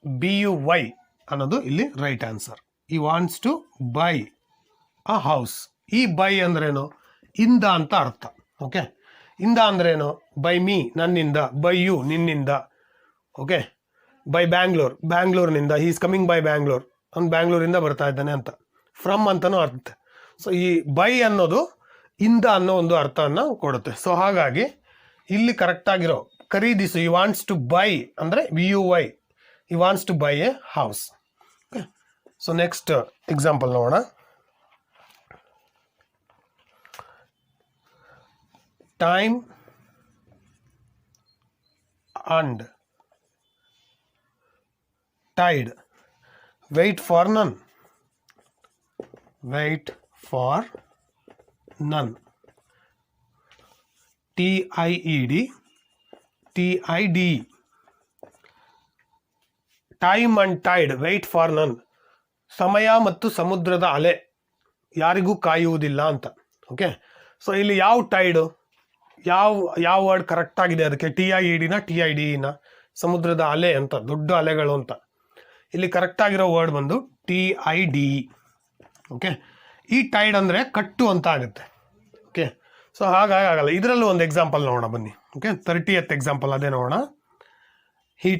BUY ಅನ್ನೋದು ಇಲ್ಲಿ right answer. He wants to buy a house. ಈ ಬೈ ಅಂದ್ರೇನು? ಇಂದ ಅಂತ ಅರ್ಥ. ಓಕೆ, ಇಂದ ಅಂದ್ರೇನು? ಬೈ ಮೀ, ನನ್ನಿಂದ. ಬೈ ಯು, ನಿನ್ನಿಂದ. ಓಕೆ, ಬೈ ಬ್ಯಾಂಗ್ಳೂರ್, ಬ್ಯಾಂಗ್ಳೂರ್ನಿಂದ. He is coming by Bangalore, ಅವ್ನು ಬ್ಯಾಂಗ್ಳೂರಿಂದ ಬರ್ತಾ ಇದ್ದಾನೆ ಅಂತ. ಫ್ರಮ್ ಅಂತಲೂ ಅರ್ಥ. ಸೊ ಈ ಬೈ ಅನ್ನೋದು ಇಂದ ಅನ್ನೋ ಒಂದು ಅರ್ಥವನ್ನು ಕೊಡುತ್ತೆ. ಸೊ ಹಾಗಾಗಿ ಇಲ್ಲಿ ಕರೆಕ್ಟಾಗಿರೋ ಖರೀದಿಸು, ಈ ವಾಂಟ್ಸ್ ಟು ಬೈ ಅಂದರೆ BUY. He wants to buy a house. Okay, so next example ನೋಡೋಣ. Time and tide wait for none. Wait for none. TIED TIDE. Time and tide wait for none. ಸಮಯ ಮತ್ತು ಸಮುದ್ರದ ಅಲೆ ಯಾರಿಗೂ ಕಾಯುವುದಿಲ್ಲ ಅಂತ. Okay, so ಇಲ್ಲಿ ಯಾವ ಟೈಡು, ಯಾವ ವರ್ಡ್ ಕರೆಕ್ಟ್ ಆಗಿದೆ ಅದಕ್ಕೆ? TIEDನ TIDEನ? ಸಮುದ್ರದ ಅಲೆ ಅಂತ, ದೊಡ್ಡ ಅಲೆಗಳು ಅಂತ. ಇಲ್ಲಿ ಕರೆಕ್ಟ್ ಆಗಿರೋ ವರ್ಡ್ ಬಂದು TIDE. ಓಕೆ, ಈ ಟೈಡ್ ಅಂದರೆ ಕಟ್ಟು ಅಂತ ಆಗುತ್ತೆ. ಓಕೆ, ಸೊ ಹಾಗಾಗಿ ಆಗಲ್ಲ. ಇದರಲ್ಲೂ ಒಂದು ಎಕ್ಸಾಂಪಲ್ ನೋಡೋಣ ಬನ್ನಿ. ಓಕೆ, 30th ಎಕ್ಸಾಂಪಲ್ ಅದೇ ನೋಡೋಣ. He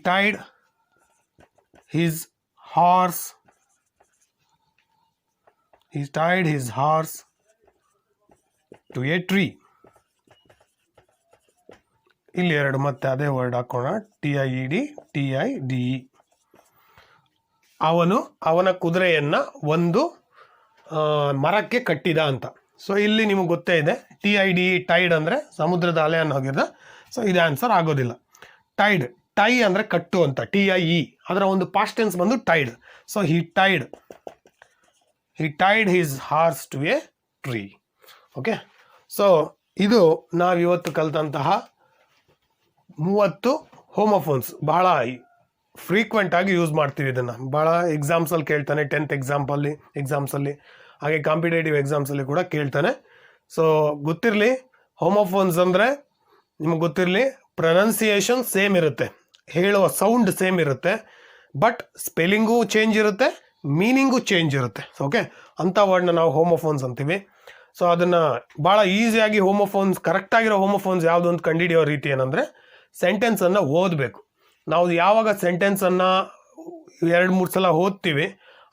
tied his horse. He tied his horse to a tree. ಇಲ್ಲಿ ಎರಡು ಮತ್ತೆ ಅದೇ ವರ್ಡ್ ಹಾಕೋಣ, TIED TIDE. ಅವನ ಕುದುರೆಯನ್ನ ಒಂದು ಮರಕ್ಕೆ ಕಟ್ಟಿದ ಅಂತ. ಸೊ ಇಲ್ಲಿ ನಿಮಗೆ ಗೊತ್ತೇ ಇದೆ, TIDE ಟೈಡ್ ಅಂದರೆ ಸಮುದ್ರದ ಅಲೆ ಅನ್ನೋ ಹೋಗಿದ. ಸೊ ಇದು ಆನ್ಸರ್ ಆಗೋದಿಲ್ಲ. ಟೈಡ್, ಟೈ ಅಂದರೆ ಕಟ್ಟು ಅಂತ, TIE. ಅದರ ಒಂದು ಪಾಸ್ಟ್ ಟೆನ್ಸ್ ಬಂದು tied. So he tied his horse to a tree. Okay, so ಇದು ನಾವಿವತ್ತು ಕಲಿತಂತಹ 30 ಹೋಮೋಫೋನ್ಸ್. ಬಹಳ ಫ್ರೀಕ್ವೆಂಟ್ ಆಗಿ ಯೂಸ್ ಮಾಡ್ತೀವಿ ಇದನ್ನು. ಭಾಳ ಎಕ್ಸಾಮ್ಸಲ್ಲಿ ಕೇಳ್ತಾನೆ, 10th ಎಕ್ಸಾಮ್ಸಲ್ಲಿ, ಹಾಗೆ ಕಾಂಪಿಟೇಟಿವ್ ಎಕ್ಸಾಮ್ಸಲ್ಲಿ ಕೂಡ ಕೇಳ್ತಾನೆ. ಸೊ ಗೊತ್ತಿರಲಿ, ಹೋಮೋಫೋನ್ಸ್ ಅಂದರೆ ನಿಮ್ಗೆ ಗೊತ್ತಿರಲಿ, ಪ್ರೊನೌನ್ಸಿಯೇಷನ್ ಸೇಮ್ ಇರುತ್ತೆ, ಹೇಳುವ ಸೌಂಡ್ ಸೇಮ್ ಇರುತ್ತೆ, ಬಟ್ ಸ್ಪೆಲ್ಲಿಂಗು ಚೇಂಜ್ ಇರುತ್ತೆ, ಮೀನಿಂಗು ಚೇಂಜ್ ಇರುತ್ತೆ. ಓಕೆ, ಅಂಥ ವರ್ಡ್ನ ನಾವು ಹೋಮೋಫೋನ್ಸ್ ಅಂತೀವಿ. ಸೊ ಅದನ್ನು ಭಾಳ ಈಸಿಯಾಗಿ ಹೋಮೋಫೋನ್ಸ್, ಕರೆಕ್ಟಾಗಿರೋ ಹೋಮೋಫೋನ್ಸ್ ಯಾವುದು ಅಂತ ಕಂಡುಹಿಡಿಯೋ ರೀತಿ ಏನಂದರೆ ಸೆಂಟೆನ್ಸನ್ನು ಓದಬೇಕು. ನಾವು ಯಾವಾಗ ಸೆಂಟೆನ್ಸನ್ನು 2-3 ಸಲ ಓದ್ತೀವಿ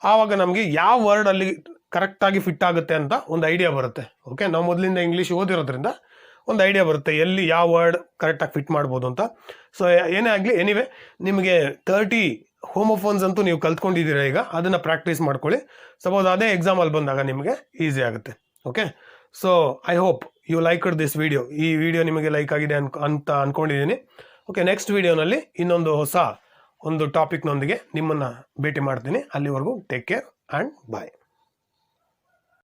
ಆವಾಗ ನಮಗೆ ಯಾವ ವರ್ಡ್ ಅಲ್ಲಿ ಕರೆಕ್ಟಾಗಿ ಫಿಟ್ ಆಗುತ್ತೆ ಅಂತ ಒಂದು ಐಡಿಯಾ ಬರುತ್ತೆ. ಓಕೆ, ನಾವು ಮೊದಲಿಂದ ಇಂಗ್ಲೀಷ್ ಓದಿರೋದ್ರಿಂದ ಒಂದು ಐಡಿಯಾ ಬರುತ್ತೆ ಎಲ್ಲಿ ಯಾವ ವರ್ಡ್ ಕರೆಕ್ಟಾಗಿ ಫಿಟ್ ಮಾಡ್ಬೋದು ಅಂತ. ಸೊ ಏನೇ ಆಗಲಿ, ಎನಿವೆ ನಿಮಗೆ 30 ಹೋಮೋಫೋನ್ಸ್ ಅಂತೂ ನೀವು ಕಲ್ತ್ಕೊಂಡಿದ್ದೀರಾ ಈಗ, ಅದನ್ನು ಪ್ರಾಕ್ಟೀಸ್ ಮಾಡ್ಕೊಳ್ಳಿ. ಸಪೋಸ್ ಅದೇ ಎಕ್ಸಾಮಲ್ಲಿ ಬಂದಾಗ ನಿಮಗೆ ಈಸಿ ಆಗುತ್ತೆ. Okay, so I hope you liked this video. ಈ ವಿಡಿಯೋ ನಿಮಗೆ ಲೈಕ್ ಆಗಿದೆ ಅಂತ ಅಂದ್ಕೊಂಡಿದ್ದೀನಿ. ಓಕೆ, ನೆಕ್ಸ್ಟ್ ವಿಡಿಯೋನಲ್ಲಿ ಇನ್ನೊಂದು ಹೊಸ ಟಾಪಿಕ್ನೊಂದಿಗೆ ನಿಮ್ಮನ್ನು ಭೇಟಿ ಮಾಡ್ತೀನಿ. ಅಲ್ಲಿವರೆಗೂ ಟೇಕ್ ಕೇರ್ ಆ್ಯಂಡ್ ಬಾಯ್.